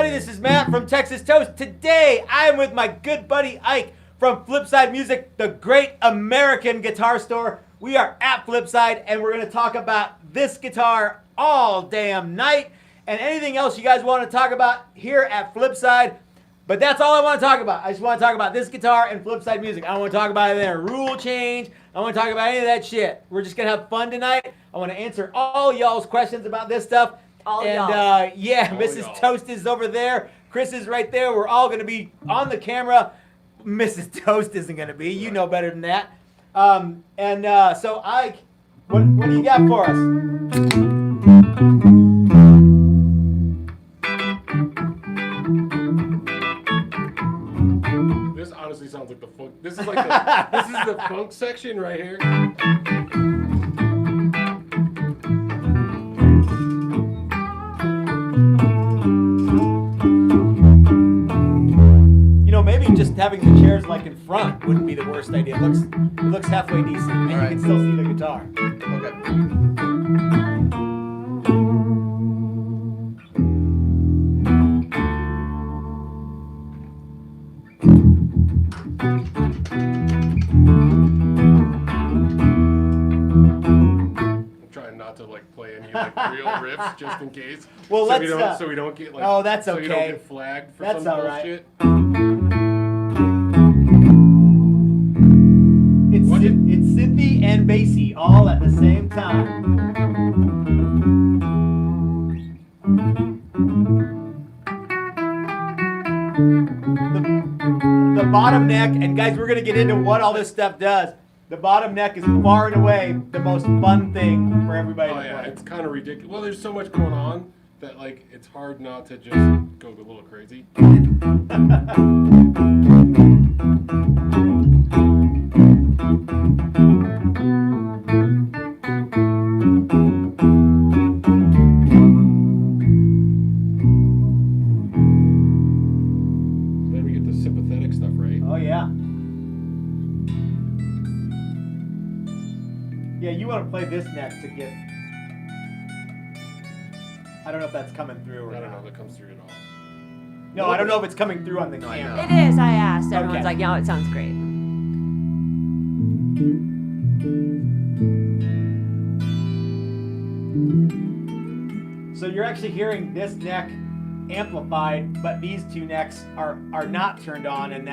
This is Matt from Texas Toast. Today, I am with my good buddy Ike from Flipside Music, the great American guitar store. We are at Flipside, and we're going to talk about this guitar all damn night, and anything else you guys want to talk about here at Flipside. But that's all I want to talk about. I just want to talk about this guitar and Flipside Music. I don't want to talk about any rule change. I don't want to talk about any of that shit. We're just going to have fun tonight. I want to answer all y'all's questions about this stuff. Mrs. Toast is over there. Chris is right there. We're all going to be on the camera. Mrs. Toast isn't going to be. You know better than that. So Ike, what do you got for us? This honestly sounds like the funk. This is like this is the funk section right here. Maybe just having the chairs like in front wouldn't be the worst idea. It looks halfway decent, and right. You can still see the guitar. I'm trying not to play any real riffs just in case. Well, so we don't get oh, that's so okay. you don't get flagged for that's some all bullshit. Right. It's synthy and bassy all at the same time. The bottom neck, and guys, we're going to get into what all this stuff does. The bottom neck is far and away the most fun thing for everybody to play. It's kind of ridiculous. Well, there's so much going on that it's hard not to just go a little crazy. Then we get the sympathetic stuff, right? Oh yeah. Yeah, you want to play this neck to get. I don't know if that's coming through or not. I don't know if it comes through at all. No, I don't know if it's coming through on the camera. It is, I asked. Everyone's like, yeah, it sounds great. So you're actually hearing this neck amplified, but these two necks are not turned on, and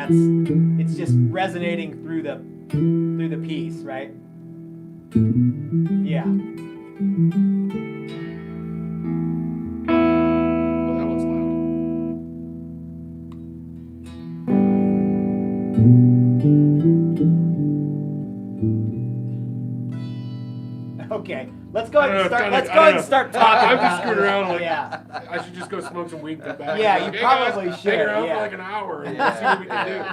it's just resonating through the piece, right? Yeah. Well, that one's loud. Okay, let's go ahead and start talking. I'm just screwing around. Yeah. I should just go smoke some weed and come back. Yeah, you probably guys, should. Hang around yeah. for an hour and see what we can do.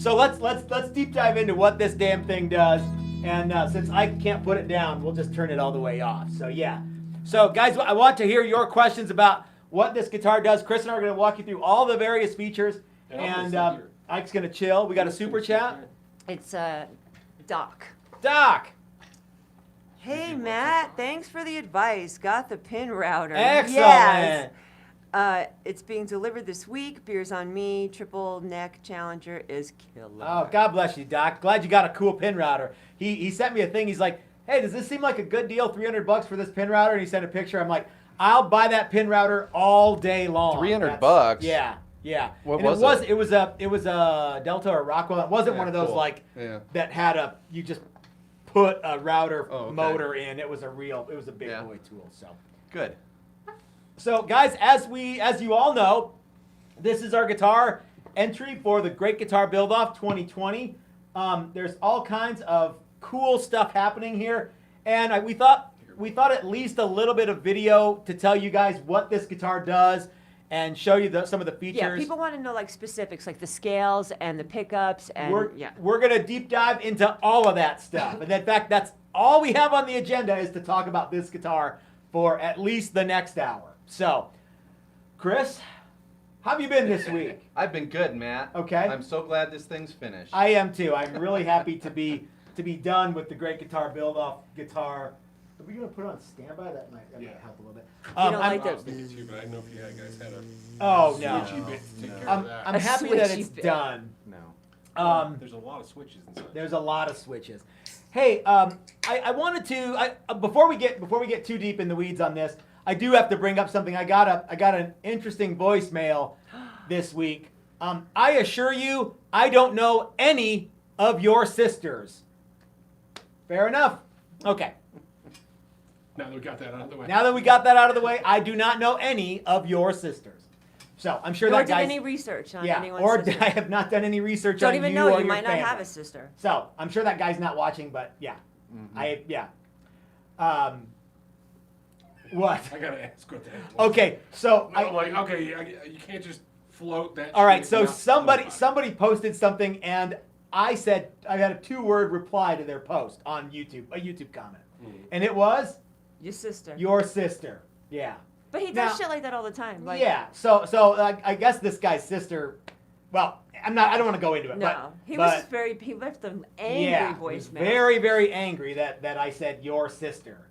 So let's deep dive into what this damn thing does. And since I can't put it down, we'll just turn it all the way off. So yeah. So guys, I want to hear your questions about what this guitar does. Chris and I are going to walk you through all the various features. And Ike's going to chill. We got a super chat. It's Doc. Doc. Hey Matt, thanks for the advice. Got the pin router. Excellent. Yes. It's being delivered this week. Beers on me. Triple neck Challenger is killer. Oh, God bless you, Doc. Glad you got a cool pin router. He sent me a thing. He's like, hey, does this seem like a good deal? $300 for this pin router? And he sent a picture. I'm like, I'll buy that pin router all day long. $300? Yeah. Yeah. What and was it? It was a Delta or Rockwell. It wasn't one of those that had you just put a router motor in. It was a big boy tool. So good. So guys, as you all know, this is our guitar entry for the Great Guitar Build Off 2020. There's all kinds of cool stuff happening here, and we thought at least a little bit of video to tell you guys what this guitar does and show you some of the features. Yeah, people want to know like specifics, like the scales and the pickups, and We're gonna deep dive into all of that stuff, and in fact, that's all we have on the agenda is to talk about this guitar for at least the next hour. So, Chris, how have you been this week? I've been good, Matt. Okay. I'm so glad this thing's finished. I am too. I'm really happy to be done with the Great Guitar Build-Off guitar. Are we gonna put it on standby? That might help a little bit. don't I'm, like I was thinking too, but I didn't know if you guys had a Oh no. switchy bit to take care I'm, of that. I'm A happy that switchy it's bit. done. No. There's a lot of switches inside. There's a lot of switches. Hey, I wanted to before we get too deep in the weeds on this, I do have to bring up something. I got an interesting voicemail this week. I assure you, I don't know any of your sisters. Fair enough. Okay. Now that we got that out of the way. Now that we got that out of the way, I do not know any of your sisters. So I'm sure Nor that did guy's any research on yeah, anyone's or sister. I have not done any research Don't on even you know or you your might not family. have a sister. So I'm sure that guy's not watching, but yeah, what? I gotta ask what that was. Okay, so I'm like, okay, you can't just float that. all right, shit so without somebody posted something, and I said I had a 2-word reply to their post on YouTube, a YouTube comment, and it was Your sister. your sister. Yeah. But he does Now- shit like that all the time. Like, Yeah. So I guess this guy's sister. Well, I don't want to go into it. No, he left an angry yeah, he was voicemail. very, very angry that I said your sister.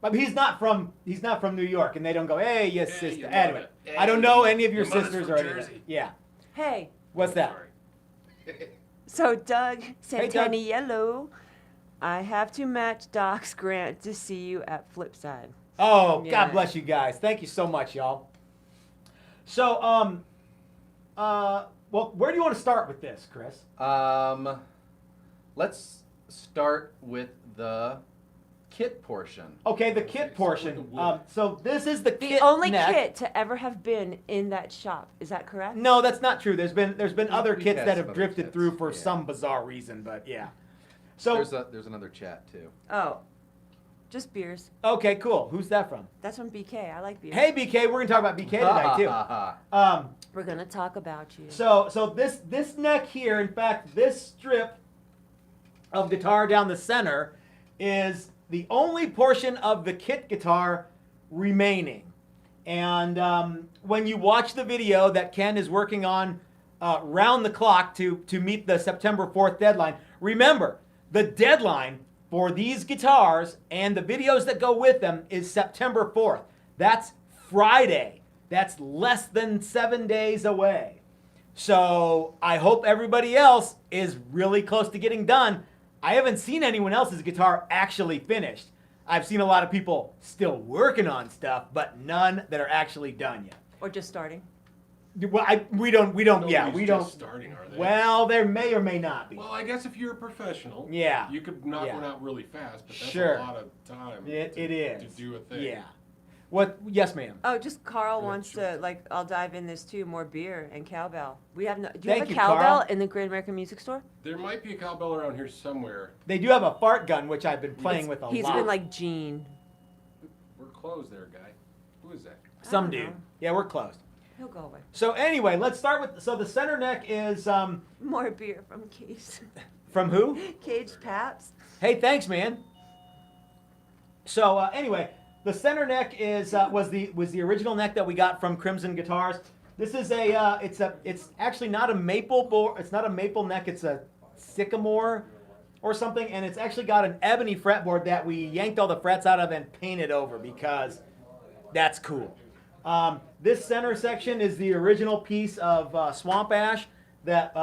But he's not from New York, and they don't go, hey, your Hey, sister. your Anyway, mother. I don't know any of your Your mother's sisters from or anything. Jersey. Yeah. Hey, What's that? Sorry. so Doug Hey, Doug. Santaniello, I have to match Doc's grant to see you at Flipside. Oh, Yeah. God bless you guys. Thank you so much, y'all. So, well, where do you want to start with this, Chris? Let's start with the kit portion. Okay, the Okay, kit so portion. with the wood. So this is the The kit only neck. kit to ever have been in that shop. Is that correct? No, that's not true. There's been other We've kits had that some have other drifted kits, through for yeah. some bizarre reason, but yeah. So There's another chat too. Oh, just beers. okay, cool. Who's that from? That's from BK. I like beers. Hey, BK. We're gonna talk about BK tonight too. We're gonna talk about you. So this neck here, in fact, this strip of guitar down the center is the only portion of the kit guitar remaining. And when you watch the video that Ken is working on round the clock to meet the September 4th deadline, remember, the deadline for these guitars and the videos that go with them is September 4th. That's Friday. That's less than 7 days away. So I hope everybody else is really close to getting done. I haven't seen anyone else's guitar actually finished. I've seen a lot of people still working on stuff, but none that are actually done yet. Or just starting. Well, we don't. Yeah, Nobody's we just don't. starting, are they? Well, there may or may not be. Well, I guess if you're a professional, Yeah. you could knock Yeah. one out really fast, but that's Sure. a lot of time. It to, is. to do a thing. Yeah. What? Yes, ma'am. Oh, just Carl Yeah, wants sure. to, like, I'll dive in this too, more beer and cowbell. We have no. Do you Thank have a you, cowbell Carl. in the Great American Music Store? There might be a cowbell around here somewhere. They do have a fart gun, which I've been playing with a He's lot. been like Gene. We're closed there, guy. Who is that? Some I don't dude. know. Yeah, we're closed. He'll go away. So anyway, let's start with. So the center neck is More beer from Cage. from who? Cage Paps. Hey, thanks, man. So anyway, the center neck is was the original neck that we got from Crimson Guitars. This is it's actually not a maple it's not a maple neck. It's a sycamore or something, and it's actually got an ebony fretboard that we yanked all the frets out of and painted over because that's cool. This center section is the original piece of swamp ash that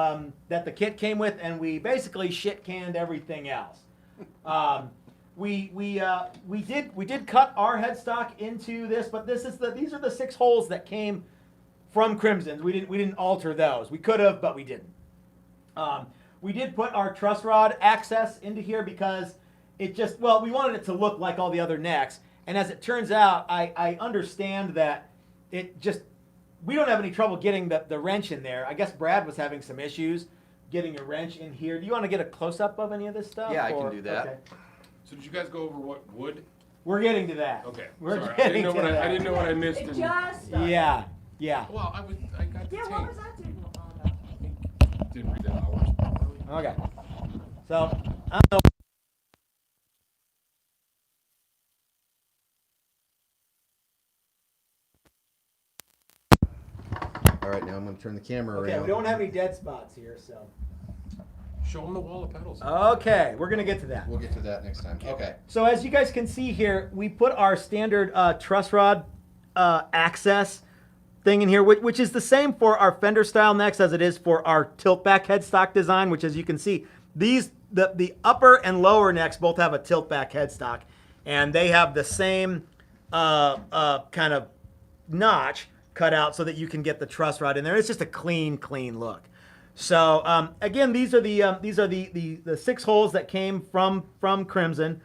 the kit came with, and we basically shit canned everything else. We did cut our headstock into this, but these are the 6 holes that came from Crimson's. We didn't alter those. We could have, but we didn't. We did put our truss rod access into here because we wanted it to look like all the other necks. And as it turns out, I understand that we don't have any trouble getting the wrench in there. I guess Brad was having some issues getting a wrench in here. Do you want to get a close-up of any of this stuff? Yeah, I can do that. Okay. So did you guys go over what wood? We're getting to that. Okay. We're Sorry, getting to I that. didn't know what I missed. It in- just started. Yeah. Well, I got the Yeah, tape. what was that doing all about? Didn't read the hours properly. Okay. So, I don't know. All right, now I'm going to turn the camera Okay, around. we don't have any dead spots here, so. Show them the wall of pedals. Okay, we're gonna get to that. We'll get to that next time. Okay. So as you guys can see here, we put our standard truss rod access thing in here, which is the same for our fender style necks as it is for our tilt back headstock design, which as you can see, the upper and lower necks both have a tilt back headstock, and they have the same kind of notch cut out so that you can get the truss rod in there. It's just a clean look. So again, these are the 6 holes that came from Crimson.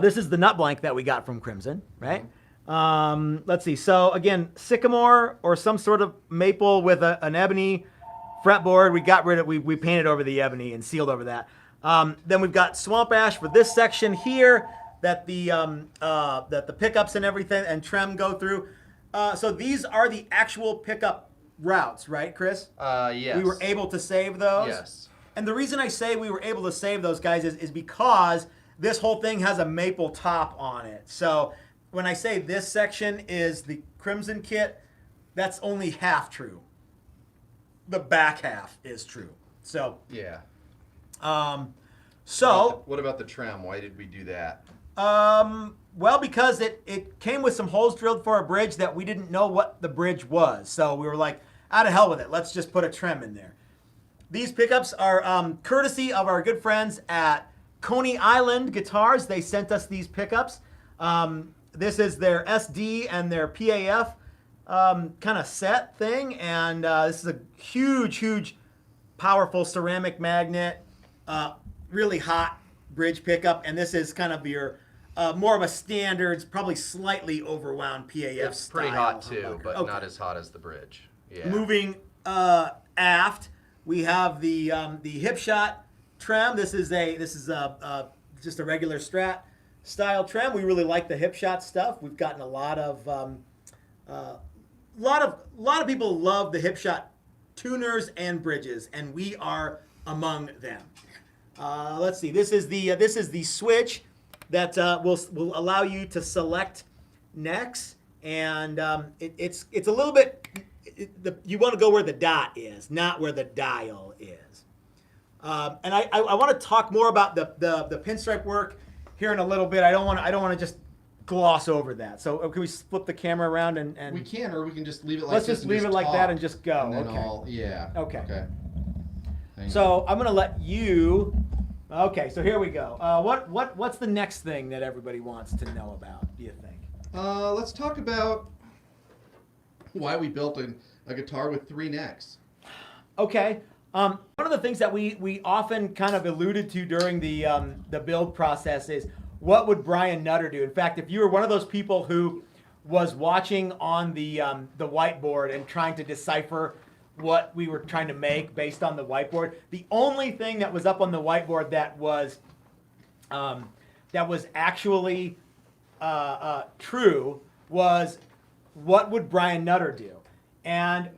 This is the nut blank that we got from Crimson, right? Let's see. So again, sycamore or some sort of maple with an ebony fretboard. We painted over the ebony and sealed over that. Then we've got swamp ash for this section here that the pickups and everything and trem go through. So these are the actual pickup routes, right, Chris? Yes. We were able to save those. Yes. And the reason I say we were able to save those guys is because this whole thing has a maple top on it. So when I say this section is the Crimson kit, that's only half true. The back half is true. So, Yeah. What about the trim? Why did we do that? well, because it came with some holes drilled for a bridge that we didn't know what the bridge was. So we were like, out of hell with it. Let's just put a trim in there. These pickups are courtesy of our good friends at Coney Island Guitars. They sent us these pickups. This is their SD and their PAF kind of set thing. And this is a huge, powerful ceramic magnet, really hot bridge pickup. And this is kind of your more of a standard, probably slightly overwound PAF It's pretty style hot too, humbucker. but Okay. not as hot as the bridge. Yeah. Moving aft, we have the hip shot trim. This is just a regular Strat style trim. We really like the hip shot stuff. We've gotten a lot of people love the hip shot tuners and bridges, and we are among them. Let's see. This is the switch that will allow you to select necks, and it's a little bit. You want to go where the dot is, not where the dial is. And I want to talk more about the pinstripe work here in a little bit. I don't want to just gloss over that. So can we flip the camera around and We can, or we can just leave it like let's this. just and leave it like that talk, and just go. And then Okay. yeah. Okay. Okay. Hang on. So I'm gonna let you. Okay, so here we go. What's the next thing that everybody wants to know about? Do you think? Let's talk about why we built a guitar with 3 necks. Okay. One of the things that we often kind of alluded to during the build process is what would Brian Nutter do? In fact, if you were one of those people who was watching on the whiteboard and trying to decipher what we were trying to make based on the whiteboard, the only thing that was up on the whiteboard that was actually true was what would Brian Nutter do? And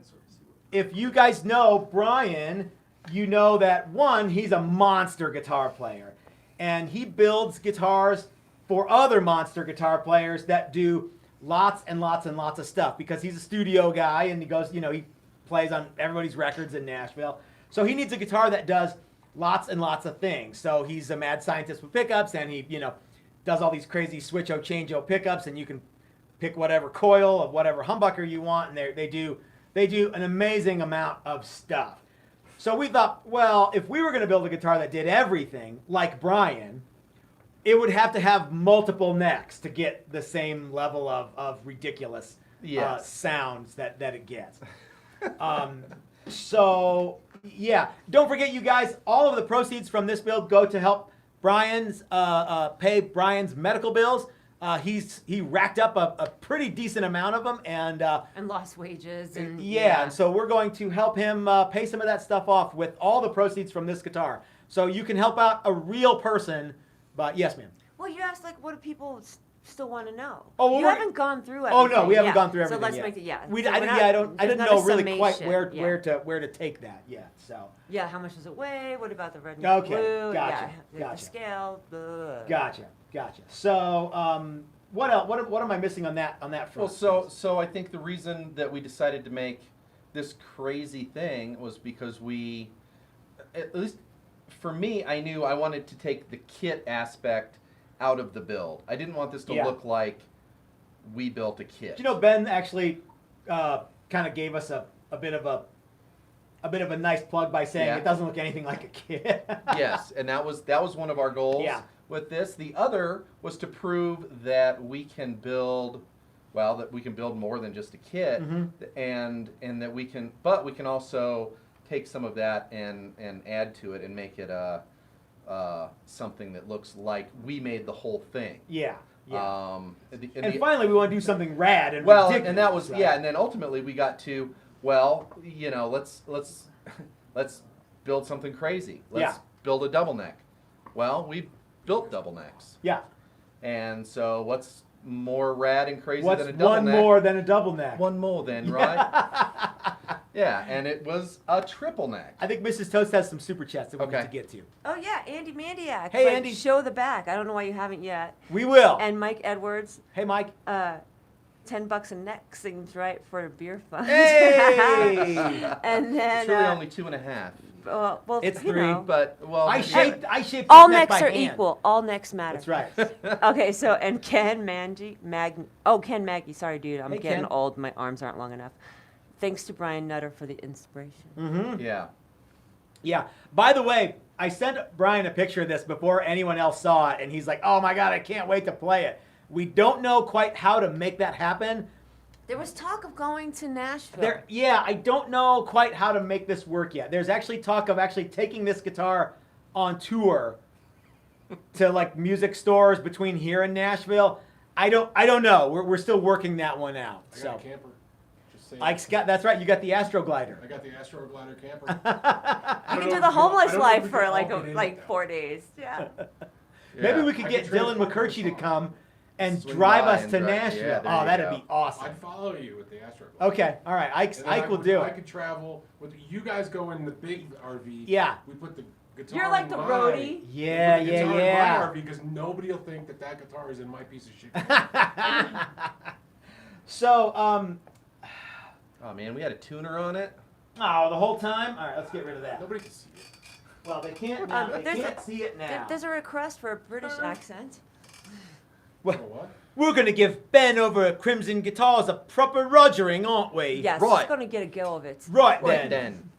if you guys know Brian, you know that one, he's a monster guitar player. And he builds guitars for other monster guitar players that do lots and lots and lots of stuff because he's a studio guy and he goes, he plays on everybody's records in Nashville. So he needs a guitar that does lots and lots of things. So he's a mad scientist with pickups and he, does all these crazy switch-o, change-o pickups and you can pick whatever coil of whatever humbucker you want and they do an amazing amount of stuff. So we thought, well, if we were going to build a guitar that did everything like Brian, it would have to have multiple necks to get the same level of ridiculous Yes. sounds that it gets. So, yeah. Don't forget, you guys, all of the proceeds from this build go to help pay Brian's medical bills. He racked up a pretty decent amount of them, and lost wages and and so we're going to help him pay some of that stuff off with all the proceeds from this guitar. So you can help out a real person. But yes, ma'am. Well, you asked like, what do people still want to know? Oh, well, you we're- haven't gone through Oh everything. no, we haven't yeah. gone through everything So let's yet. make it. Yeah. We, So I, we're yeah, not- I don't there's not know a really quite summation. where to take that yet. So Yeah. How much does it weigh? What about the red and Okay, blue? gotcha, Yeah. gotcha. The scale. Blah. gotcha. So what else? What am I missing on that Well, front? so I think the reason that we decided to make this crazy thing was because we, at least for me, I knew I wanted to take the kit aspect out of the build. I didn't want this to Yeah. look like we built a kit. Do you know Ben actually kind of gave us a bit of a nice plug by saying Yeah. it doesn't look anything like a kit. Yes, and that was one of our goals Yeah. with this. The other was to prove that we can build, that we can build more than just a kit, Mhm. and that we can also take some of that and add to it and make it something that looks like we made the whole thing. Yeah. And The- finally, we want to do something rad and well, ridiculous. and that was right? and then ultimately we got to let's build something crazy. Let's Yeah. build a double neck. Well, we built double necks, Yeah. and so what's more rad and crazy What's than a double one neck? more than a double neck? One more then, right? Yeah, and it was a triple neck. I think Mrs. Toast has some super chats that we need Okay. to get to. Oh yeah, Andy Mandiak. Hey, Like, Andy. Show the back. I don't know why you haven't yet. We will. And Mike Edwards. Hey, Mike. $10 a neck seems right for a beer fund. Hey! And then It's really only 2.5, well, It's you 3, know, I shaped. all this neck necks by are hand. equal. All necks matter. That's right. Okay, so and Ken Ken Maggie. Sorry, dude, I'm Hey, getting Ken. old. My arms aren't long enough. Thanks to Brian Nutter for the inspiration. Mm-hmm. yeah. Yeah. By the way, I sent Brian a picture of this before anyone else saw it, and he's like, "Oh my God, I can't wait to play it." We don't know quite how to make that happen. There was talk of going to Nashville. I don't know quite how to make this work yet. There's actually talk of actually taking this guitar on tour to like music stores between here and Nashville. I don't know. We're still working that one out. I got So a camper. Just saying. Ike's got, that's right. You got the Astroglider. I got the Astro Glider camper. You I can don't do know the if we homeless I don't know if life we for can like all get in like it, 4 days. Yeah. Maybe we I could could get Dylan transport McCurchie to myself. come and Swing drive by us and to drive- yeah, Nashville. there Oh, you that'd go. be awesome. I'd follow you with the Astro Glider. Okay, all right. Ike And will do I it. could travel with you guys. Go in the big RV. Yeah. We put the guitar. You're like in the my- roadie. Yeah, we put the guitar yeah. In my RV because nobody will think that guitar is in my piece of shit. So, Oh man, we had a tuner on it. oh, the whole time? All right, let's get rid of that. Nobody can see it. Well, they can't now. They there's can't see it now. There's a request for a British accent. For what? We're going to give Ben over at Crimson Guitars a proper rogering, aren't we? Yes, Right. it's gonna get a go of it. Right Right then. then.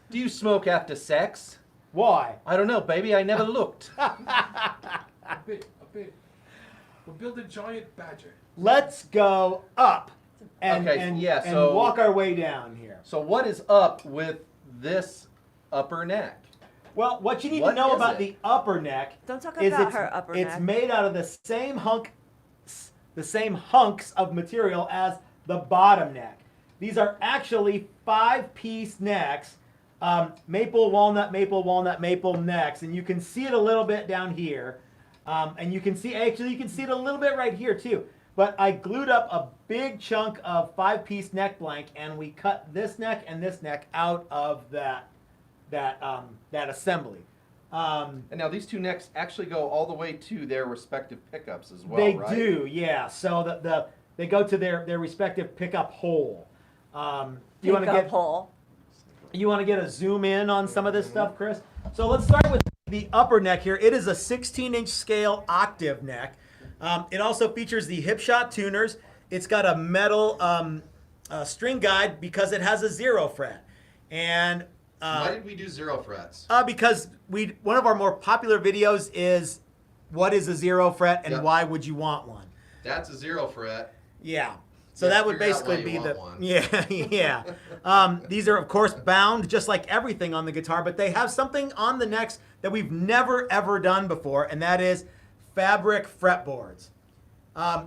Do you smoke after sex? Why? I don't know, baby. I never looked. A bit. We'll build a giant badger. Let's go up and, Okay, and, yeah, and so- walk our way down here. So what is up with this upper neck? Well, what you need to What know is about it? the upper neck Don't talk is about it's, her upper it's neck. made out of the same hunks of material as the bottom neck. These are actually 5-piece necks, maple, walnut, maple necks, and you can see it a little bit down here, and you can see it a little bit right here too. But I glued up a big chunk of 5-piece neck blank, and we cut this neck and this neck out of that assembly. And now these two necks actually go all the way to their respective pickups as well, They right? do, yeah. So they go to their respective pickup hole. You want to Pickup get hole. you want to get a zoom in on some of this stuff, Chris? So let's start with the upper neck here. It is a 16-inch scale octave neck. It also features the hip shot tuners. It's got a metal string guide because it has a 0 fret, and Why did we do 0 frets? because one of our more popular videos is what is a 0 fret and Yep. why would you want one? That's a 0 fret. Yeah. So Yeah, that would figure out why basically you be the want one. yeah. These are of course bound just like everything on the guitar, but they have something on the necks that we've never ever done before, and that is fabric fretboards.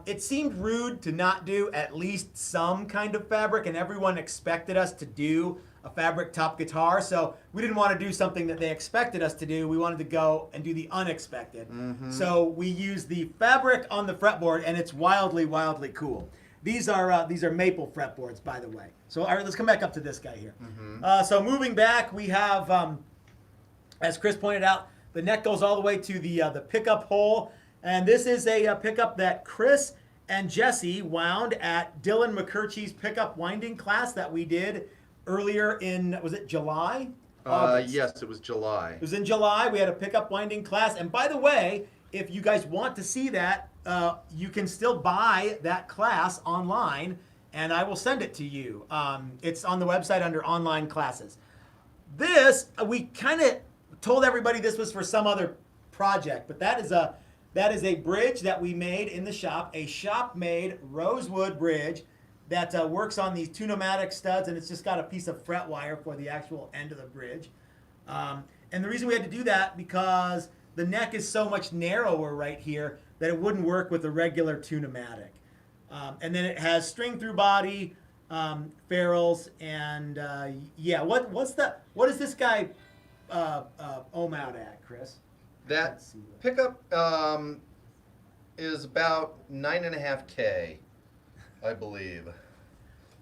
It seemed rude to not do at least some kind of fabric, and everyone expected us to do a fabric top guitar, so we didn't want to do something that they expected us to do. We wanted to go and do the unexpected. So we used the fabric on the fretboard, and it's wildly, wildly cool. These are maple fretboards, by the way. So all right, let's come back up to this guy here. So moving back, we have, as Chris pointed out, the neck goes all the way to the pickup hole, and this is a pickup that Chris and Jesse wound at Dylan McCurchie's pickup winding class that we did earlier in, was it July? August. Yes, it was July. It was in July. We had a pickup winding class. And by the way, if you guys want to see that, you can still buy that class online, and I will send it to you. It's on the website under online classes. This, we kind of told everybody this was for some other project, but that is a bridge that we made in the shop, a shop-made rosewood bridge that works on these two pneumatic studs, and it's just got a piece of fret wire for the actual end of the bridge. And the reason we had to do that because the neck is so much narrower right here that it wouldn't work with a regular two pneumatic. And then it has string through body, ferrules, and yeah. What is this guy ohm out at, Chris? That Let's see. pickup is about 9.5K, I believe.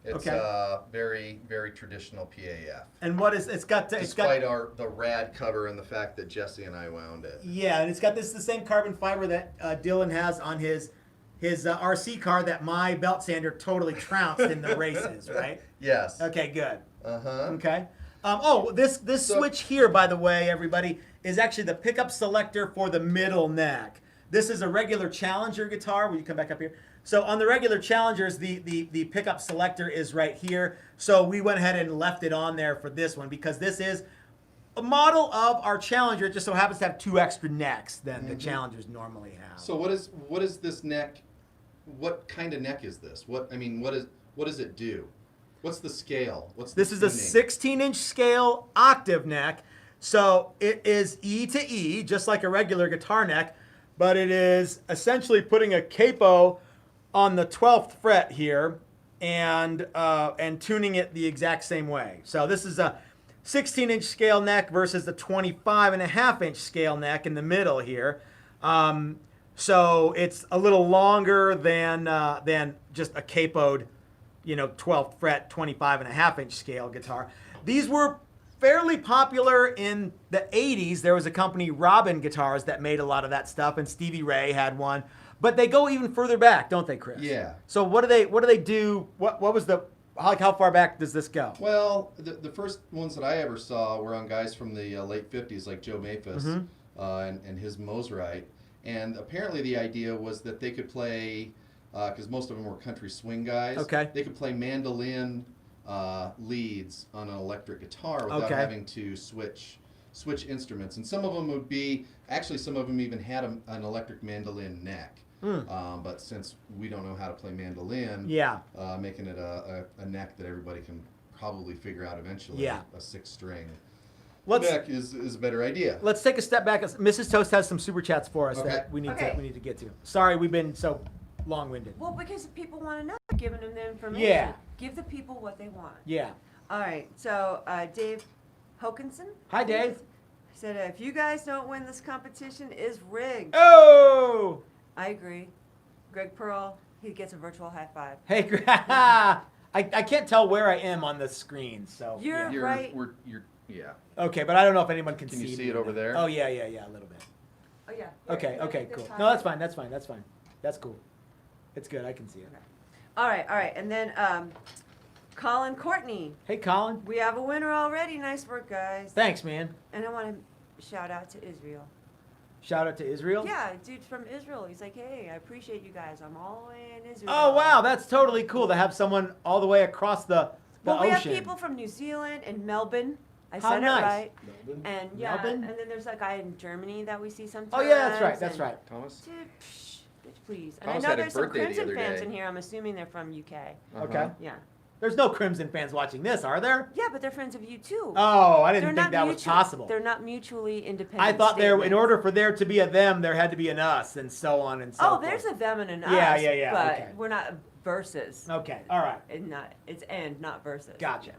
It's Okay. very, very traditional PAF. And what is it's got? Despite the rad cover and the fact that Jesse and I wound it. Yeah, and it's got the same carbon fiber that Dylan has on his RC car that my belt sander totally trounced in the races, right? Yes. Okay, good. Uh-huh. Okay. This switch here, by the way, everybody, is actually the pickup selector for the middle neck. This is a regular Challenger guitar. Will you come back up here? So on the regular Challengers, the pickup selector is right here. So we went ahead and left it on there for this one because this is a model of our Challenger. It just so happens to have two extra necks than the Challengers normally have. So what is this neck? What kind of neck is this? What does it do? What's the scale? This is a 16-inch scale octave neck. So it is E to E, just like a regular guitar neck, but it is essentially putting a capo on the 12th fret here and tuning it the exact same way. So this is a 16-inch scale neck versus the 25.5-inch scale neck in the middle here. So it's a little longer than just a capoed, 12th fret, 25.5-inch scale guitar. These were fairly popular in the 80s. There was a company, Robin Guitars, that made a lot of that stuff, and Stevie Ray had one. But they go even further back, don't they, Chris? Yeah. So what do they do? What was how far back does this go? Well, the first ones that I ever saw were on guys from the late 50s, like Joe Maphis and his Mosrite. And apparently the idea was that they could play, because most of them were country swing guys. Okay. They could play mandolin leads on an electric guitar without having to switch instruments. And some of them would be, actually some of them even had an electric mandolin neck. But since we don't know how to play mandolin, making it a neck that everybody can probably figure out eventually, a 6-string neck is a better idea. Let's take a step back. Mrs. Toast has some super chats for us that we need to get to. Sorry, we've been so long-winded. Well, because people want to know, giving them the information. Yeah. Give the people what they want. Yeah. All right. So Dave Hokinson. Hi, Dave. Said if you guys don't win this competition, is rigged. Oh. I agree. Greg Pearl, he gets a virtual high five. Hey, I can't tell where I am on the screen, so. You're right. Yeah. Okay, but I don't know if anyone can Can see you see me it over there? Oh, yeah, a little bit. Oh, yeah. Okay, cool. No, that's fine. That's cool. It's good. I can see it. Okay. All right. And then Colin Courtney. Hey, Colin. We have a winner already. Nice work, guys. Thanks, man. And I want to shout out to Israel. Shout out to Israel? Yeah, dude from Israel. He's like, hey, I appreciate you guys. I'm all the way in Israel. Oh, wow. That's totally cool to have someone all the way across the ocean. We have people from New Zealand and Melbourne. I said nice. it right. Melbourne? And Melbourne? and then there's that guy in Germany that we see sometimes. Oh, yeah, that's right. Thomas? Dude, bitch, please. And Thomas I know had a there's some birthday the Crimson other fans day. in here. I'm assuming they're from UK. Okay. Yeah. There's no Crimson fans watching this, are there? Yeah, but they're friends of you too. Oh, I They're didn't not think that was mutual- possible. They're not mutually independent. I thought there, in statements. order for there to be a them, there had to be an us, and so on and so Oh, forth. there's a them and an us. Yeah, yeah, yeah, But okay. we're not versus. Okay, all right, It's and not versus. gotcha.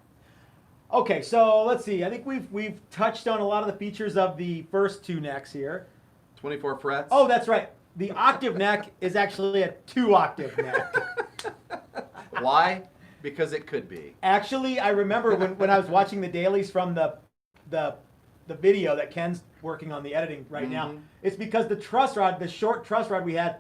Okay, so let's see. I think we've touched on a lot of the features of the first two necks here. 24 frets. Oh, that's right. The octave neck is actually a 2-octave neck. Why? Because it could be. Actually, I remember when I was watching the dailies from the video that Ken's working on the editing right now. Mhm. It's because the truss rod, the short truss rod we had,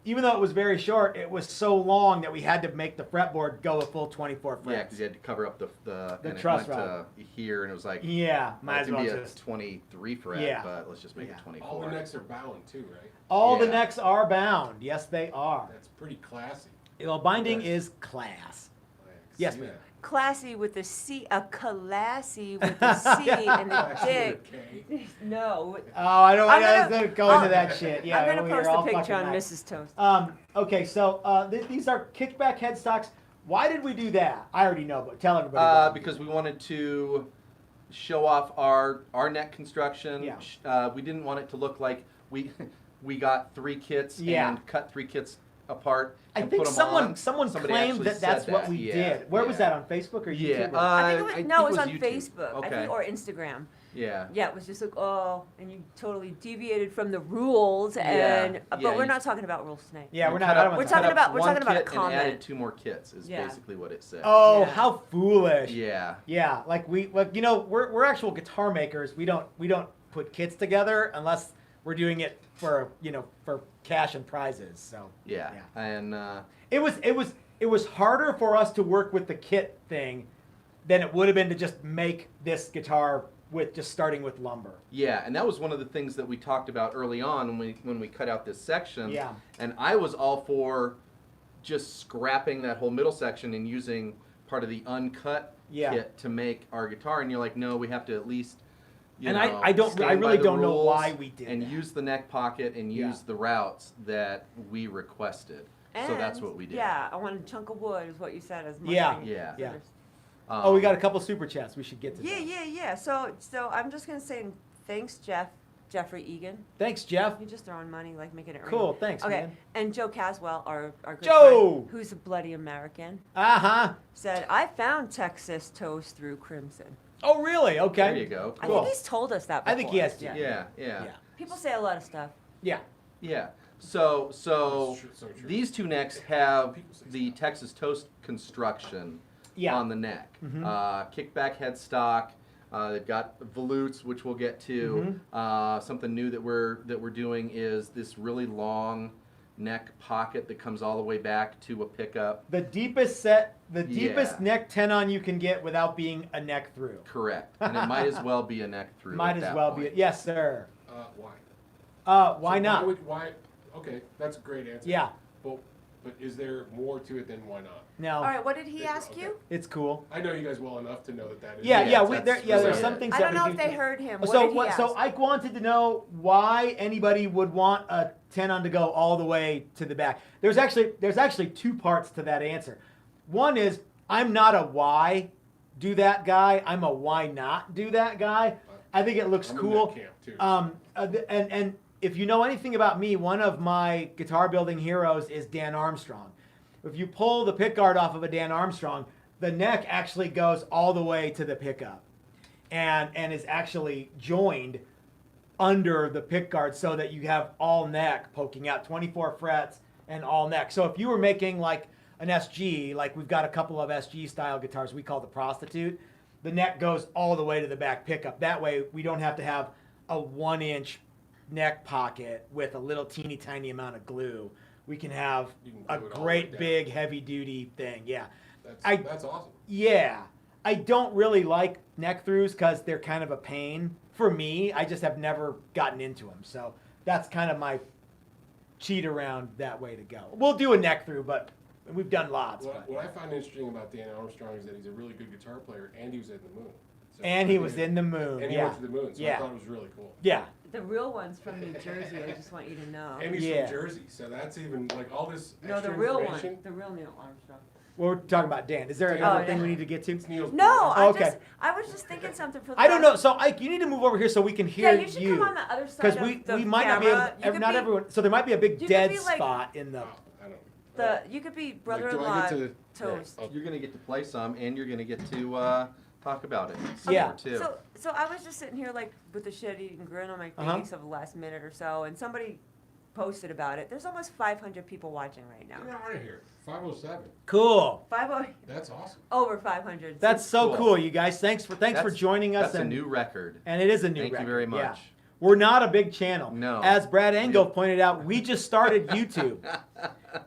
even though it was very short, it was so long that we had to make the fretboard go a full 24 frets. Yeah, because you had to cover up the and truss it went rod. to here, and it was like, Yeah, well, might it as can well be a just. 23 fret, Yeah. but let's just make Yeah. it 24. All the necks are bound too, right? All the Yeah. necks are bound. Yes, they are. That's pretty classy. Well, binding Yes. is class. I can Yes, see ma'am. that. Classy with a C, a classy with a C and a Classy dick. with a K. No. Oh, I don't I'm want gonna- to go into that shit. Yeah, I'm gonna we post are a all picture fucking on nice. Mrs. Toast. Okay, so these are kickback headstocks. Why did we do that? I already know, but tell everybody. what we Because did. we wanted to show off our neck construction. Yeah. We didn't want it to look like we got 3 kits Yeah. and cut 3 kits apart. I and think put 'em someone on. claimed actually that that's said what we Yeah, did. Where was yeah. that, on Facebook or Yeah, YouTube? I think it was, on YouTube. Facebook. Okay. I think, or Instagram. Yeah. Yeah, it was just like, oh, and you totally deviated from the rules, Yeah, and but yeah, we're you- not talking about rules tonight. Yeah, we're You not. cut I up- don't We're want to talking cut up- about- we're one talking about a kit and added comment. 2 more kits is Yeah. basically what it said. Oh, Yeah. how foolish! Yeah. Yeah, like we're actual guitar makers. We don't put kits together unless we're doing it for for cash and prizes. So Yeah. And it was harder for us to work with the kit thing than it would have been to just make this guitar with just starting with lumber. yeah, and that was one of the things that we talked about early on when we cut out this section. Yeah. And I was all for just scrapping that whole middle section and using part of the uncut Yeah. kit to make our guitar. And you're like, no, we have to at least. And I stand by really the don't know rules why we did and that. use the neck pocket and Yeah. use the routes that we requested. So that's what we did. Yeah, I want a chunk of wood, is what you said. As much Yeah. as Yeah. Yeah. others. Oh, we got a couple super chats. We should get to. Yeah, those. yeah. So I'm just gonna say thanks, Jeffrey Egan. Thanks, Jeff. You're just throwing money, like making it rain. Cool. Thanks, Okay, man. and Joe Caswell, our good Joe! friend, who's a bloody American, Uh huh. said, I found Texas toast through Crimson. Oh, really? Okay. There you go. I Cool. think he's told us that before. I think he has to. Yeah. Yeah. Yeah. People say a lot of stuff. Yeah. Yeah. So That's true, so true. these 2 necks have the Texas Toast construction Yeah. on the neck. Mhm. Kickback headstock. They've got volutes, which we'll get to. Something new that we're doing is this really long neck pocket that comes all the way back to a pickup. The deepest Yeah. neck tenon you can get without being a neck through. Correct. And it might as well be a neck through. Might at as that well point. be. Yes, sir. Why? Why So not? Why? Okay, that's a great answer. Yeah. But is there more to it than why not? No. All right, what did he Yeah, ask okay. you? It's cool. I know you guys well enough to know that is. Yeah, Yeah, yeah. that's There's really some it. things I that don't know we if do. they heard him. What So did he ask? so Ike wanted to know why anybody would want a tenon to go all the way to the back. There's actually 2 parts to that answer. One is I'm not a why do that guy. I'm a why not do that guy. I think it looks I'm in cool. that camp too. And if you know anything about me, one of my guitar building heroes is Dan Armstrong. If you pull the pickguard off of a Dan Armstrong, the neck actually goes all the way to the pickup and is actually joined under the pickguard so that you have all neck poking out, 24 frets and all neck. So if you were making like an SG, like we've got a couple of SG style guitars we call the Prostitute, the neck goes all the way to the back pickup. That way we don't have to have a 1-inch neck pocket with a little teeny tiny amount of glue. We can have You can a glue it all the way great down. big heavy duty thing. Yeah. That's awesome. Yeah. I don't really like neck throughs because they're kind of a pain for me. I just have never gotten into them. So that's kind of my cheat around that way to go. We'll do a neck through, but we've done lots. What I find interesting about Dan Armstrong is that he's a really good guitar player and he was in the moon. So And he was in the moon. And he Yeah. went to the moon, so Yeah. I thought it was really cool. Yeah. The real one's from New Jersey. I just want you to know. And he's Yeah. from Jersey, so that's even like all this No, extra the real one. information. The real Neil Armstrong. We're talking about Dan. Is there Oh, another yeah. thing we need to get to? It's Neil's No, birthday. Okay. I was just thinking something for the I don't know. last- So Ike, you need to move over here so we can hear Yeah, you should come on the other side Because of the we might not be able. camera. You could Not be- everyone. So there might be a big you could dead be like- spot in the. Oh, I don't. You could be Like, do brother-in-law I get to? toast. Oh, You're gonna get to play some, and you're gonna get to talk about it. some Yeah. more, too. So I was just sitting here like with a shit-eating grin on my face Uh-huh. of the last minute or so, and somebody posted about it. There's almost 500 people watching right now. Get out of here. 507. Cool. That's awesome. Over 500. That's so cool. Cool. you guys. Thanks for joining us. That's a and, new record. and it is a new Thank record. you very Yeah. much. We're not a big channel. No. As Brad Engel pointed out, we just started YouTube.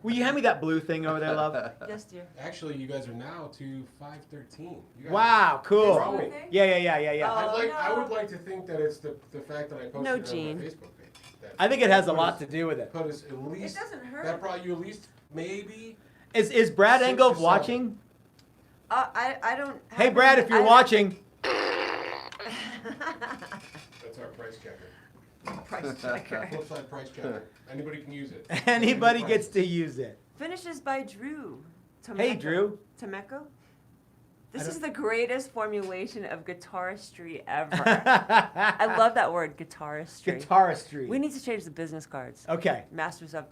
Will you hand me that blue thing over there, love? Yes, dear. Actually, you guys are now to 513. You guys Wow, cool. Wow. This thing? Yeah. Oh. I would like to think that it's the fact that I posted No, it on Gene. my Facebook page. That I think it has a put lot us- to do with it. Put us at least. It doesn't hurt. That brought you at least maybe. Is Brad 6 Engel or 7. watching? I don't. Hey, have Brad, any- if you're I- watching, That's our price checker. Price checker. Flipside price checker. Anybody can use it. anybody gets to use it. Finishes by Drew. Hey, Tomeko. Drew. Tomeko? This I is don't- the greatest formulation of guitaristry ever. I love that word, guitaristry. Guitaristry. We need to change the business cards. Okay. Masters of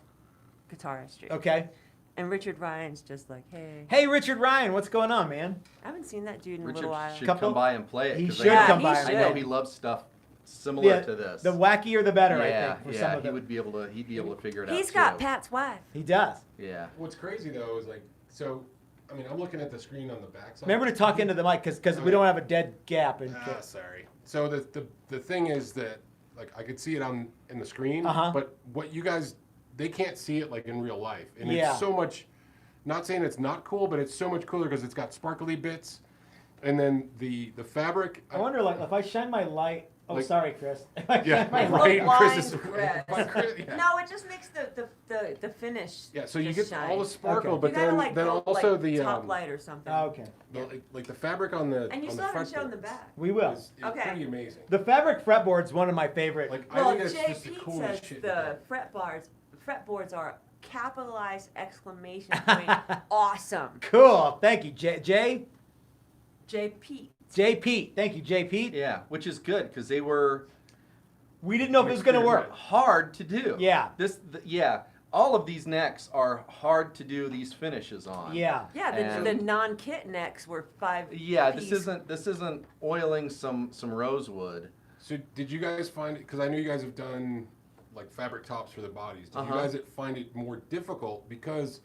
guitaristry. Okay. And Richard Ryan's just like, hey. Hey, Richard Ryan, what's going on, man? I haven't seen that dude in a Richard little while. should Couple- come by and play it. He 'cause should I, come he by. I know should. he loves stuff similar Yeah, to this. The wackier the better, I yeah, think, for yeah, some of he them. would be able to. He'd be able to figure it out. He's got too. Pat's wife. He does. Yeah. What's crazy though is like, so, I mean, I'm looking at the screen on the back side. Remember to talk into the mic because we don't have a dead gap. In Sorry. So the thing is that like I could see it in the screen, Uh-huh. but what you guys they can't see it like in real life, and Yeah. it's so much. Not saying it's not cool, but it's so much cooler because it's got sparkly bits, and then the fabric. I wonder, like, if I shine my light. Oh, Like- sorry, Chris. If I Yeah, shine my right. light. Chris is- Blind Chris. yeah. No, it just makes the finish. Yeah, so you just get shine. all the sparkle, Okay. but you gotta then like then go, also like, the top light or something. Oh, okay. like the fabric on the And you on still the haven't shown the fretboards back. We will. is Okay. pretty amazing. The fabric fretboard's one of my favorite. Like Well, I think it's Jay just the Pete coolest says shit. the fretboards are capitalized exclamation point awesome. Cool. Thank you, Jay. Jay Pete. Jay Pete. Thank you, Jay Pete. Yeah, which is good because they were We didn't know if it was going to work. hard to do. Yeah. All of these necks are hard to do these finishes on. Yeah. Yeah, And- the non-kit necks were 5 Yeah, piece. this isn't oiling some rosewood. So did you guys find it? Because I know you guys have done like fabric tops for the bodies. Did Uh-huh. you guys find it more difficult because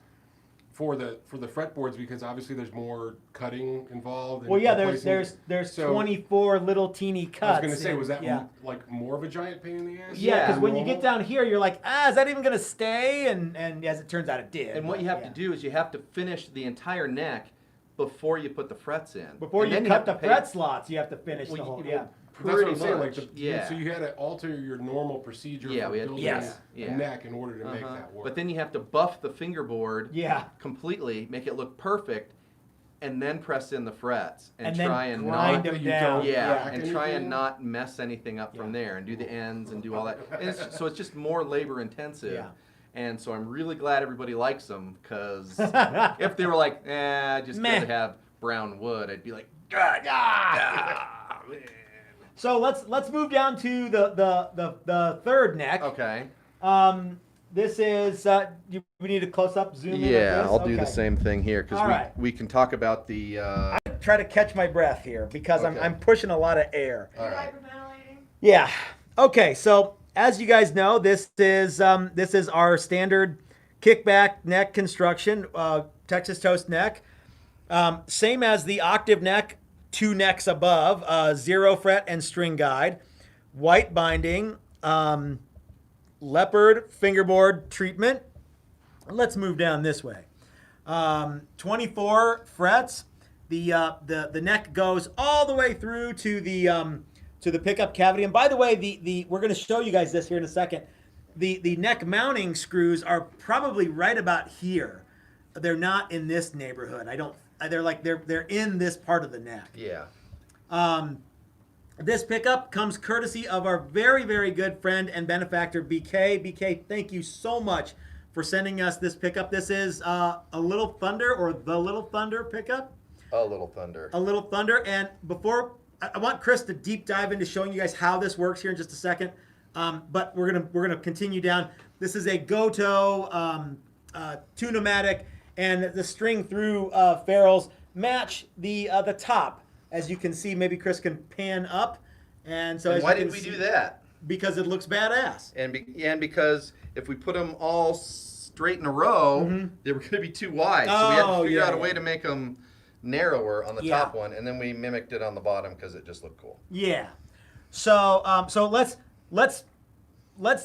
for the fretboards because obviously there's more cutting involved? and Well, yeah. placing- There's So- 24 little teeny cuts. I was gonna say, was that yeah? like more of a giant pain in the ass? Yeah, because Yeah. when you get down here, you're like, is that even gonna stay? And as it turns out, it did. And what you have to do is you have to finish the entire neck before you put the frets in. before And you then cut have the to pay- fret slots, you have to finish Well, the whole. you- Yeah. That's what I'm Pretty saying. much, Like yeah. So you had to alter your normal procedure Yeah, for we had- building Yes. a Yeah. neck in order to make Uh-huh. that work. But then you have to buff the fingerboard Yeah. completely, make it look perfect, and then press in the frets and, And then try and grind not them that you down. don't- yeah, Back and try and anything? not mess anything up from Yeah. there and do the ends and do all that. And so it's just more labor intensive. Yeah. And so I'm really glad everybody likes them because if they were like, just Meh. good to have brown wood, I'd be like, man. So let's move down to the third neck. Okay. This is we need a close up zoom in. Yeah, on this? I'll do the Okay. same thing here because All right. we can talk about the. Try to catch my breath here because Okay. I'm pushing a lot of air. All right. Yeah. Okay. So as you guys know, this is our standard kickback neck construction, Texas toast neck, same as the octave neck, 2 necks above, 0 fret and string guide, white binding, leopard fingerboard treatment. Let's move down this way. 24 frets. The neck goes all the way through to the pickup cavity. And by the way, the we're going to show you guys this here in a second. The neck mounting screws are probably right about here. They're not in this neighborhood. They're in this part of the neck. Yeah. This pickup comes courtesy of our very, very good friend and benefactor, BK. BK, thank you so much for sending us this pickup. This is a Little Thunder, or the Little Thunder pickup. A Little Thunder. A Little Thunder. And before, I want Chris to deep dive into showing you guys how this works here in just a second. But we're gonna continue down. This is a Goto Tune-O-Matic, and the string through ferrules match the top. As you can see, maybe Chris can pan up. And so, And as why you can did we see, do that? Because it looks badass. And because if we put them all straight in a row, they were going to be too wide. So we had to figure out a way to make them narrower on the top one, and then we mimicked it on the bottom because it just looked cool. Yeah. So let's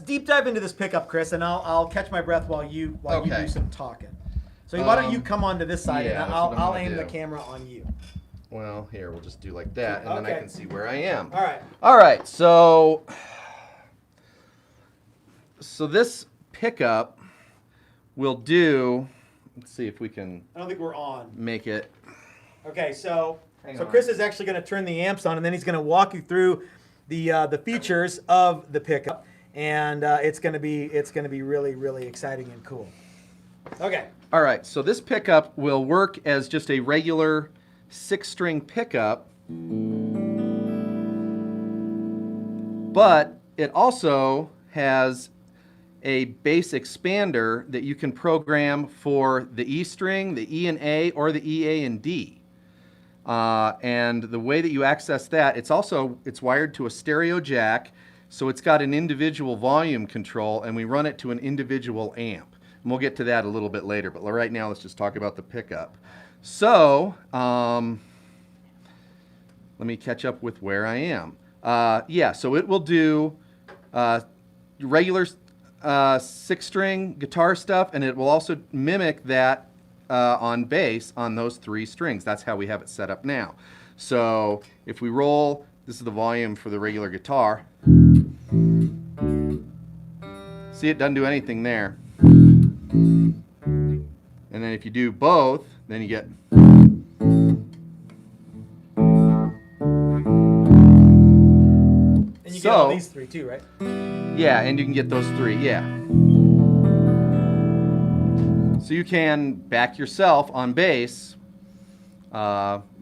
deep dive into this pickup, Chris, and I'll catch my breath while you do some talking. So why don't you come onto this side, and I'll aim the camera on you. Well, here, we'll just do like that, and then I can see where I am. All right. All right, so this pickup will do, let's see if we can I don't think we're on. make it. Okay, so Hang on. Chris is actually going to turn the amps on, and then he's going to walk you through the features of the pickup, and it's going to be really, really exciting and cool. Okay. All right, so this pickup will work as just a regular 6-string pickup, but it also has a bass expander that you can program for the E string, the E and A, or the E, A, and D. And the way that you access that, it's wired to a stereo jack, so it's got an individual volume control, and we run it to an individual amp. And we'll get to that a little bit later, but right now let's just talk about the pickup. So, let me catch up with where I am. So it will do regular 6-string guitar stuff, and it will also mimic that on bass on those 3 strings. That's how we have it set up now. So if we roll, this is the volume for the regular guitar. See, it doesn't do anything there. And then if you do both, then you get. And you get all these 3 too, right? Yeah, and you can get those 3, yeah. So you can back yourself on bass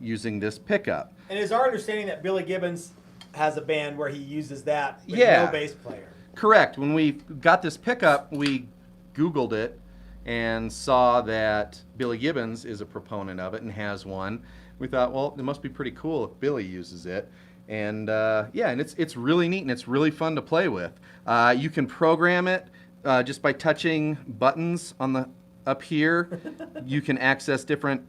using this pickup. And it's our understanding that Billy Gibbons has a band where he uses that with Yeah. no bass player. Correct. When we got this pickup, we Googled it and saw that Billy Gibbons is a proponent of it and has one. We thought, well, it must be pretty cool if Billy uses it. And and it's really neat and it's really fun to play with. You can program it just by touching buttons on the up here. You can access different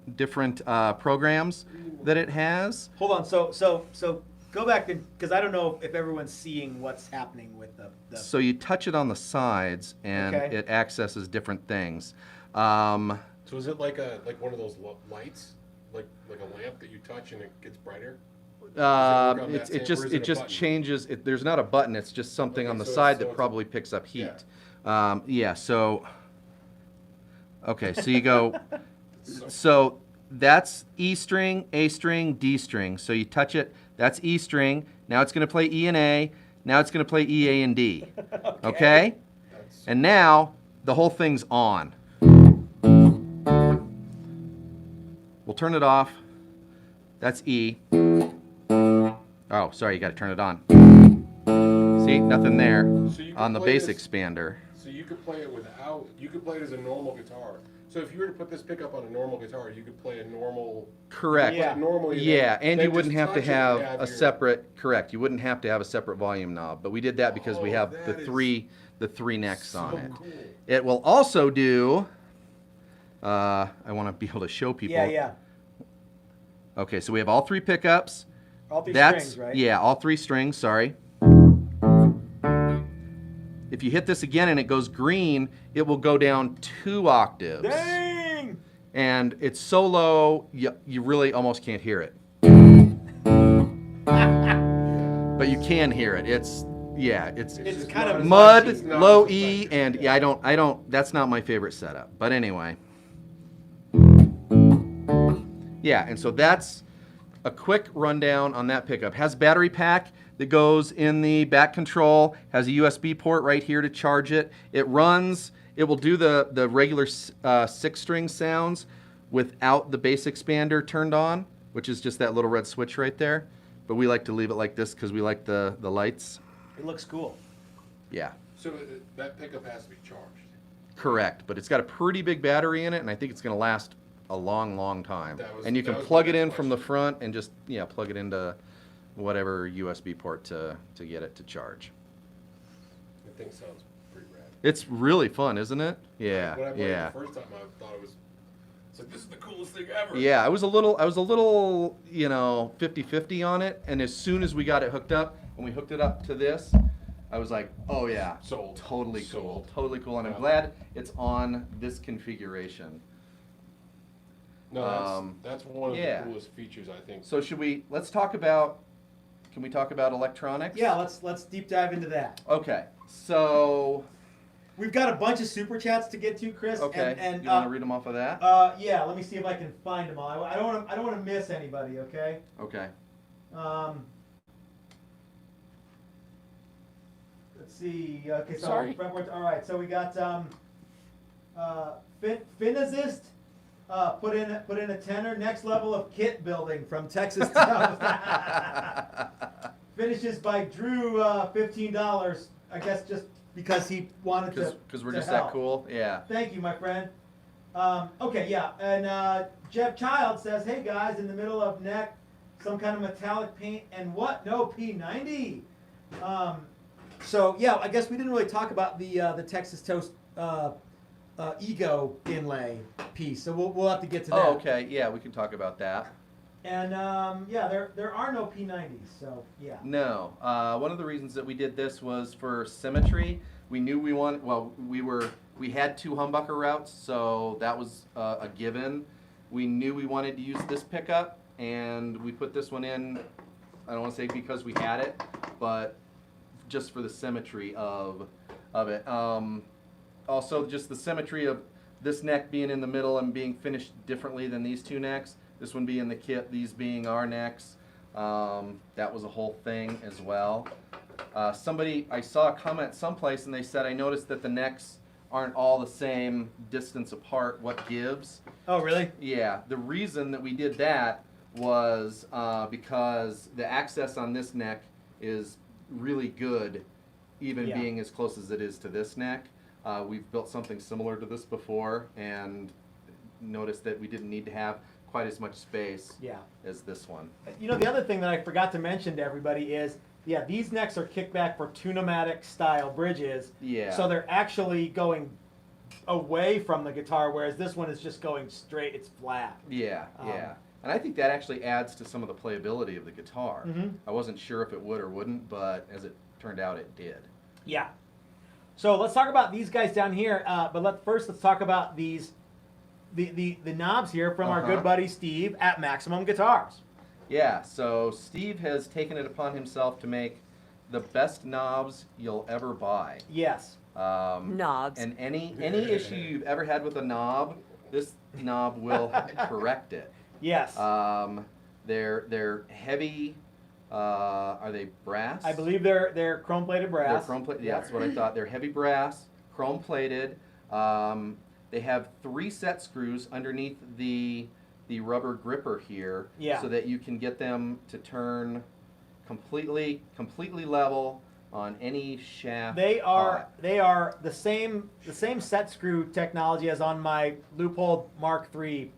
programs that it has. Hold on. So go back, because I don't know if everyone's seeing what's happening with the So you touch it on the sides, and Okay. it accesses different things. So is it like one of those lights, like a lamp that you touch and it gets brighter? It a just button? changes. There's not a button. It's just something Okay, on the so side it's- that probably picks up heat. So okay, so you go. So that's E string, A string, D string. So you touch it. That's E string. Now it's going to play E and A. Now it's going to play E, A, and D. Okay? And now the whole thing's on. We'll turn it off. That's E. Oh, sorry, you got to turn it on. See, nothing there So you can on the play bass this- expander. So you could play it without. You could play it as a normal guitar. So if you were to put this pickup on a normal guitar, you could play a normal. Correct. Yeah. Normally. Yeah, then- and then you wouldn't just have to touch it have and a your- separate. Correct. You wouldn't have to have a separate volume knob, but we did that because we Oh, have that the is three necks so on it. cool. It will also do. I want to be able to show people. Yeah. Okay, so we have all 3 pickups. All 3 That's strings, right? yeah, all 3 strings. Sorry. If you hit this again and it goes green, it will go down 2 octaves. Dang! And it's so low, you really almost can't hear it. But you can hear it. It's It's kind of mud, It's not low as E, effective. and yeah, I don't. That's not my favorite setup. But anyway, yeah, and so that's a quick rundown on that pickup. Has battery pack that goes in the back control. Has a USB port right here to charge it. It runs it will do the regular 6-string sounds without the bass expander turned on, which is just that little red switch right there. But we like to leave it like this because we like the lights. It looks cool. Yeah. So that pickup has to be charged. Correct, but it's got a pretty big battery in it, and I think it's going to last a long, long time. And you can that was plug my it in next from the question. front and just plug it into whatever USB port to get it to charge. That thing sounds pretty rad. It's really fun, isn't it? Yeah, When I played yeah. it the first time, I thought it's like, this is the coolest thing ever. Yeah, I was a little 50-50 on it, and as soon as we got it hooked up, and we hooked it up to this, I was like, oh yeah, Sold. totally cool, Sold. totally cool, and I'm Yeah. glad it's on this configuration. No, that's one of yeah. the coolest features, I think. So can we talk about electronics? Yeah, let's deep dive into that. Okay, so, We've got a bunch of super chats to get to, Chris. okay, And you want to read them off of that? yeah, let me see if I can find them all. I don't want to miss anybody. Okay. Okay. Let's see. Okay, so Sorry. all right. So we got Finazist put in a tenner. Next level of kit building from Texas Toast. Finishes by Drew $15. I guess just because he wanted to. Because we're to just help. that cool? Yeah. Thank you, my friend. Okay, yeah, and Jeff Child says, "Hey guys, in the middle of neck, some kind of metallic paint, and what? No P90." So yeah, I guess we didn't really talk about the Texas Toast Ego inlay piece, so we'll have to get to that. Oh, okay. Yeah, we can talk about that. And yeah, there are no P90s, so yeah. No. One of the reasons that we did this was for symmetry. We knew we had 2 humbucker routes, so that was a given. We knew we wanted to use this pickup, and we put this one in, I don't want to say because we had it, but just for the symmetry of it. Also, just the symmetry of this neck being in the middle and being finished differently than these 2 necks. This one being the kit, these being our necks. That was a whole thing as well. I saw a comment someplace and they said, I noticed that the necks aren't all the same distance apart. What gives? Oh, really? Yeah, the reason that we did that was because the access on this neck is really good, even Yeah. being as close as it is to this neck. We've built something similar to this before and noticed that we didn't need to have quite as much space Yeah. as this one. You know, the other thing that I forgot to mention to everybody is, yeah, these necks are kickback for Tune-O-Matic style bridges. Yeah. So they're actually going away from the guitar, whereas this one is just going straight, it's flat. Yeah, Um, yeah. And I think that actually adds to some of the playability of the guitar. Mhm. I wasn't sure if it would or wouldn't, but as it turned out, it did. Yeah. So let's talk about these guys down here, but let's talk about the knobs here from our Uh-huh. good buddy Steve at Maximum Guitars. Yeah, so Steve has taken it upon himself to make the best knobs you'll ever buy. Yes. Knobs. And any issue you've ever had with a knob, this knob will correct it. Yes. They're heavy. Are they brass? I believe they're chrome plated brass. They're chrome plated. Yeah, that's what I thought. They're heavy brass, chrome plated. They have 3 set screws underneath the rubber gripper here, Yeah. so that you can get them to turn completely level on any shaft. They are pot. the same set screw technology as on my Loophole Mark III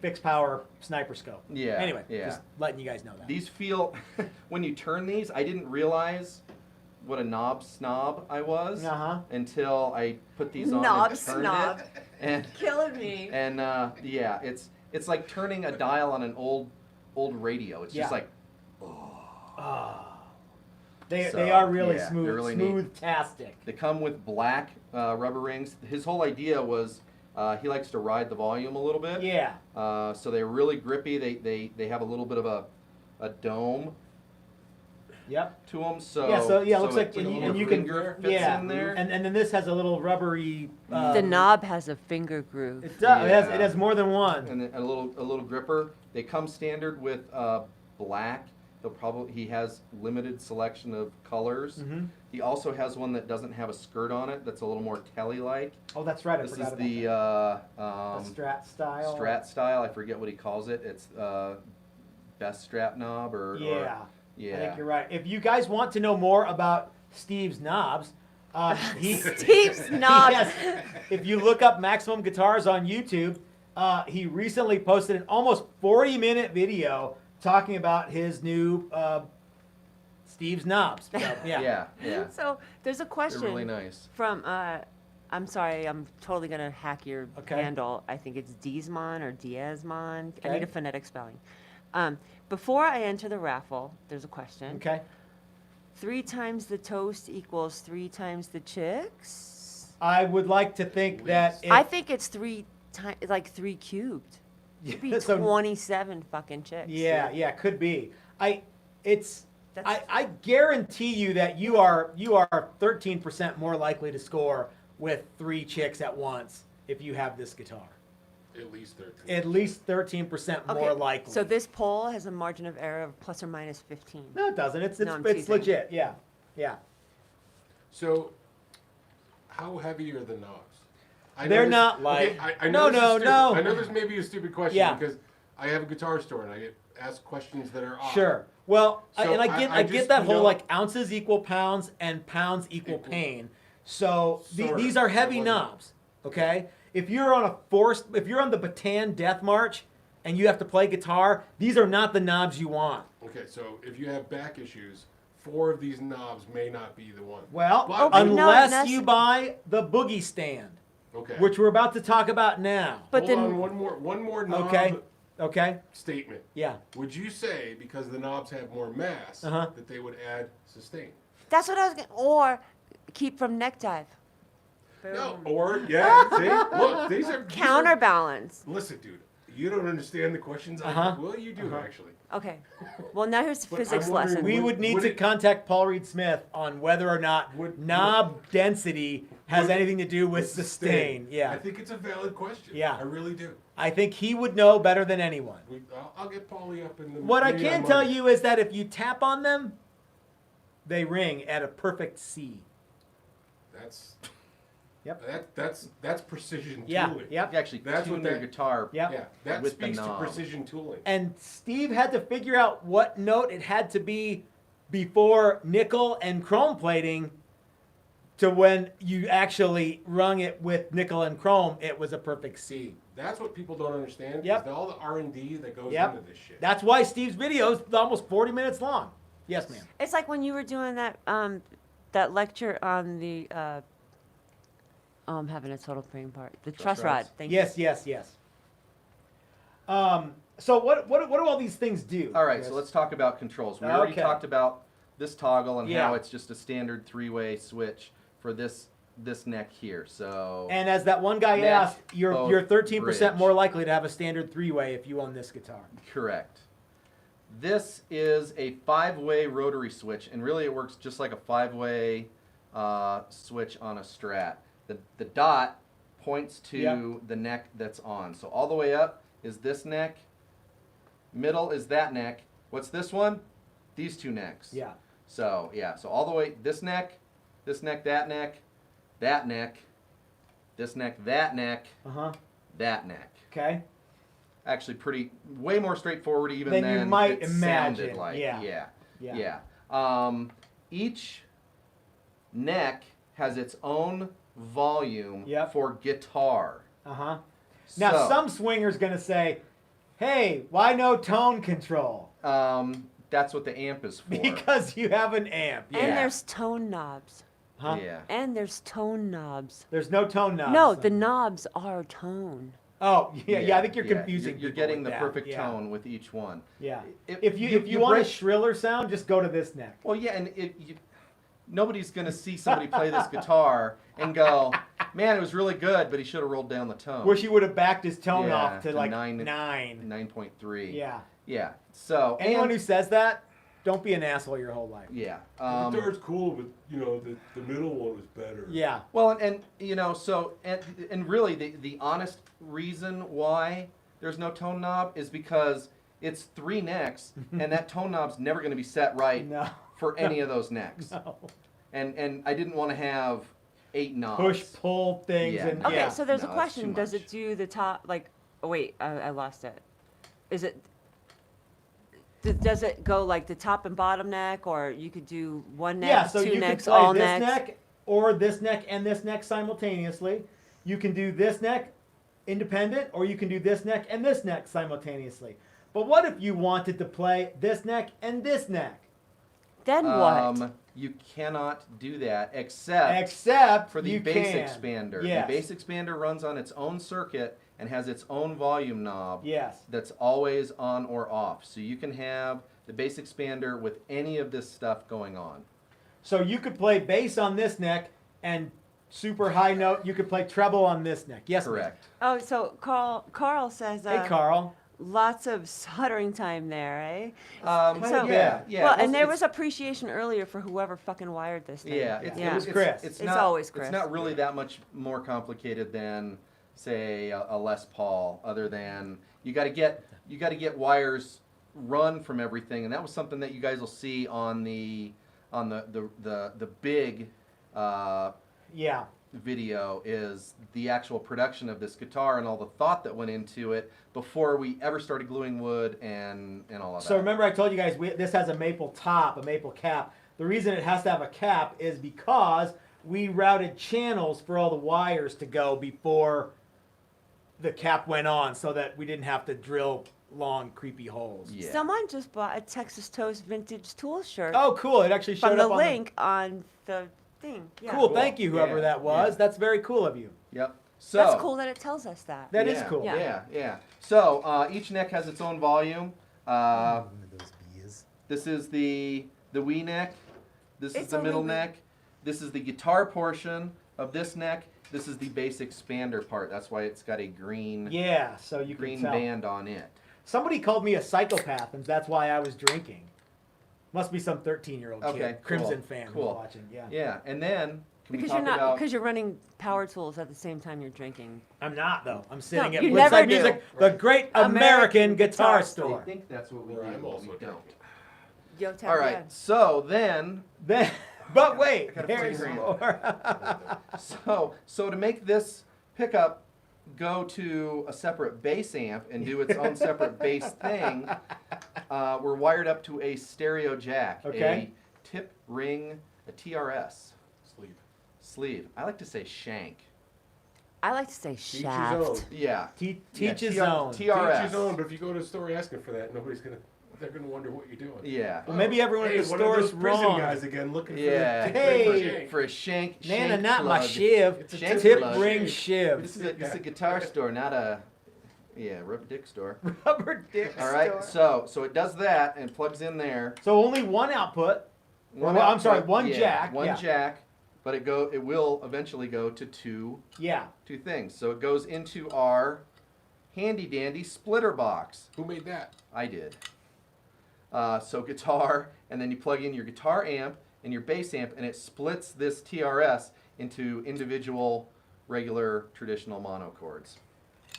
fixed power sniper scope. Yeah. Anyway, Yeah. just letting you guys know that. These feel when you turn these. I didn't realize what a knob snob I was until I put these on Knob and turned snob. it. And Killing me. and yeah, it's like turning a dial on an old radio. It's just Yeah. like They So, are really yeah, smooth, they're really neat. smooth-tastic. they come with black rubber rings. His whole idea was he likes to ride the volume a little bit. Yeah. So they're really grippy. They have a little bit of a dome Yep. to them. So Yeah. So yeah, it looks so like it's and, a you, little and you can finger fits yeah, in there. and then this has a little rubbery. The knob has a finger groove. It does. Yeah. It has more than one. And then a little gripper. They come standard with black. He has limited selection of colors. Mhm. He also has one that doesn't have a skirt on it. That's a little more Kelly-like. Oh, that's right. I This forgot is about the that. The Strat style. Strat style. I forget what he calls it. It's best strap knob or Yeah. yeah. I think you're right. If you guys want to know more about Steve's knobs, Steve's knobs. Yes, if you look up Maximum Guitars on YouTube, he recently posted an almost 40-minute video talking about his new Steve's knobs. So, yeah. Yeah. So there's a They're question really nice. from, I'm sorry, I'm totally going to hack your Okay. handle. I think it's Diezmon or Diezmon. I Okay. need a phonetic spelling. Before I enter the raffle, there's a question. Okay. 3 times the toast equals 3 times the chicks? I would like to think that if, I think it's 3 times, like 3 cubed. It'd be so- 27 fucking chicks. yeah, could be. I That's- guarantee you that you are 13% more likely to score with 3 chicks at once if you have this guitar. At least 13. At least 13% more likely. So this poll has a margin of error of plus or minus 15. No, it doesn't. It's No, I'm it's teasing. legit. Yeah. So, how heavy are the knobs? I They're know this- not like- okay, I No, know this is stupid. no. I know this may be a stupid question Yeah. because I have a guitar store and I get asked questions that are odd. Sure. Well, So I I get just, that you whole know- like ounces equal pounds and pounds equal Equal. pain. So Sorta. these are heavy It wasn't- knobs. Okay. If you're on the Bataan Death March and you have to play guitar, these are not the knobs you want. Okay, so if you have back issues, 4 of these knobs may not be the one. Well, But- Okay, no, unless that's- you buy the boogie stand, Okay. which we're about to talk about now. But Hold then, on, one more knob Okay. statement. Yeah. Would you say because the knobs have more mass Uh-huh. that they would add sustain? that's what I was going to, or keep from neck dive. No. Or see, look, these are Counterbalance. Listen, dude, you don't understand the questions. Uh-huh. Well, you do actually. Okay. Well, now here's But physics I'm wondering, lesson. We would need Would to it- contact Paul Reed Smith on whether or not Would- knob density has would- anything to do with sustain. I Yeah. think it's a valid question. Yeah. I really do. I think he would know better than anyone. I'll get Paulie up in the. What I maybe can on tell Monday. you is that if you tap on them, they ring at a perfect C. That's. Yep. That's precision Yeah. tooling. Yep. You actually That's tune what your that- guitar. Yep. Yeah, that With the speaks to knob. precision tooling. And Steve had to figure out what note it had to be before nickel and chrome plating to when you actually rung it with nickel and chrome, it was a perfect C. That's what people don't understand. Yep. Is all the R&D that goes Yep. into this shit. That's why Steve's video is almost 40 minutes long. Yes, ma'am. It's like when you were doing that lecture on the, I'm having a total brain part. The truss rod. rods. Thank Yes. So what do all these things do? All right, Chris? so let's talk about controls. We already Okay. talked about this toggle and Yeah. how it's just a standard 3-way switch for this neck here. So And as that one guy Neck, asked, you're both, 13% bridge. more likely to have a standard 3-way if you own this guitar. correct. This is a 5-way rotary switch, and really it works just like a 5-way switch on a Strat. The dot points to Yep. the neck that's on. So all the way up is this neck, middle is that neck. What's this one? These 2 necks. Yeah. So yeah, so all the way this neck, that neck, that neck, this neck, that neck, Uh-huh. that neck. Okay. Actually, way more straightforward even Than than you might it imagine. sounded like. Yeah. Yeah. Each neck has its own volume Yep. for guitar. Uh-huh. Now, So, some swinger's going to say, hey, why no tone control? that's what the amp is for. Because you have an amp. And Yeah. there's tone knobs. Huh? Yeah. And there's tone knobs. There's no tone knobs. No, the knobs are tone. Oh, yeah, I think you're yeah. confusing You're people getting with the that. perfect Yeah. tone with each one. Yeah. If- If you you want a break- shriller sound, just go to this neck. Well, yeah, and nobody's going to see somebody play this guitar and go, man, it was really good, but he should have rolled down the tone. Wish he would have backed his tone Yeah, off to like 9. 9. Yeah. Yeah. So, Anyone and, who says that, don't be an asshole your whole life. yeah. The guitar's cool, but the middle one was better. Yeah. Well, and so and really the honest reason why there's no tone knob is because it's 3 necks, and that tone knob's never going to be set right No. for any of those necks. No. and I didn't want to have 8 knobs. Push, pull things, Yeah. and Okay, yeah. so there's a No, that's question. too Does much. it do the top, like, oh wait, I lost it. Is it, does it go like the top and bottom neck, or you could do one neck, Yeah, so two you necks, can play all this necks? neck or this neck and this neck simultaneously. You can do this neck independent, or you can do this neck and this neck simultaneously. But what if you wanted to play this neck and this neck? Then what? You cannot do that except Except for the you bass can. expander. Yes. The bass expander runs on its own circuit and has its own volume knob. Yes. That's always on or off. So you can have the bass expander with any of this stuff going on. So you could play bass on this neck and super high note. You could play treble on this neck. Yes, ma'am. Correct. Oh, so Carl says, Hey, Carl. lots of soldering time there, eh? So- yeah. Well, and there it's- was appreciation earlier for whoever fucking wired this thing. Yeah, It was Chris. It's It's not, always Chris. It's not really that much more complicated than, say, a Les Paul. Other than you got to get wires run from everything, and that was something that you guys will see on the big Yeah. video is the actual production of this guitar and all the thought that went into it before we ever started gluing wood and all of that. So remember I told you guys this has a maple top, a maple cap. The reason it has to have a cap is because we routed channels for all the wires to go before the cap went on so that we didn't have to drill long, creepy holes. Yeah. Someone just bought a Texas Toast vintage tool shirt Oh, cool. It actually showed from the up on link on the thing. Yeah. Cool. Thank you, whoever Yeah, that was. yeah. That's very cool of you. Yep. So That's cool that it tells us that. That is yeah, cool. Yeah. So each neck has its own volume. This is the wee neck. This is It's the middle only- neck. This is the guitar portion of this neck. This is the bass expander part. That's why it's got a green Yeah, so you green can tell. band on it. Somebody called me a psychopath, and that's why I was drinking. Must be some 13-year-old kid, Okay, Crimson cool, fan who's cool. watching. Yeah. Yeah, and then can Because we you're talk not about because you're running power tools at the same time you're drinking. I'm not though. I'm sitting No, at you never Flipside do. Music, the great American American guitar Guitar store. I think that's what we Where do. I'm but also we don't. drinking. Yo, tell All me right. again. So then, Then, but wait, I gotta there's figure it more. so to make this pickup go to a separate bass amp and do its own separate bass thing, we're wired up to a stereo jack, Okay. a tip ring, a TRS sleeve. I like to say shank. I like to say Each his shaft. own. Yeah. Teach Yeah, his TR own. TRS. Each his own, but if you go to a store asking for that, they're gonna wonder what you're doing. Yeah. Well, maybe everyone Hey, at the one of store those is prison wrong. guys again looking Yeah. for the Hey. For a shank. Nana, shank not my plug. shiv. It's a Shank Tip plug. ring Shave. shiv. This is a guitar store, not a rubber dick store. Rubber dick All right. store. So it does that and plugs in there. So only one output. Well, I'm sorry, one jack, One yeah. jack, but it will eventually go to two Yeah. things. So it goes into our handy dandy splitter box. Who made that? I did. So guitar, and then you plug in your guitar amp and your bass amp, and it splits this TRS into individual, regular, traditional mono chords.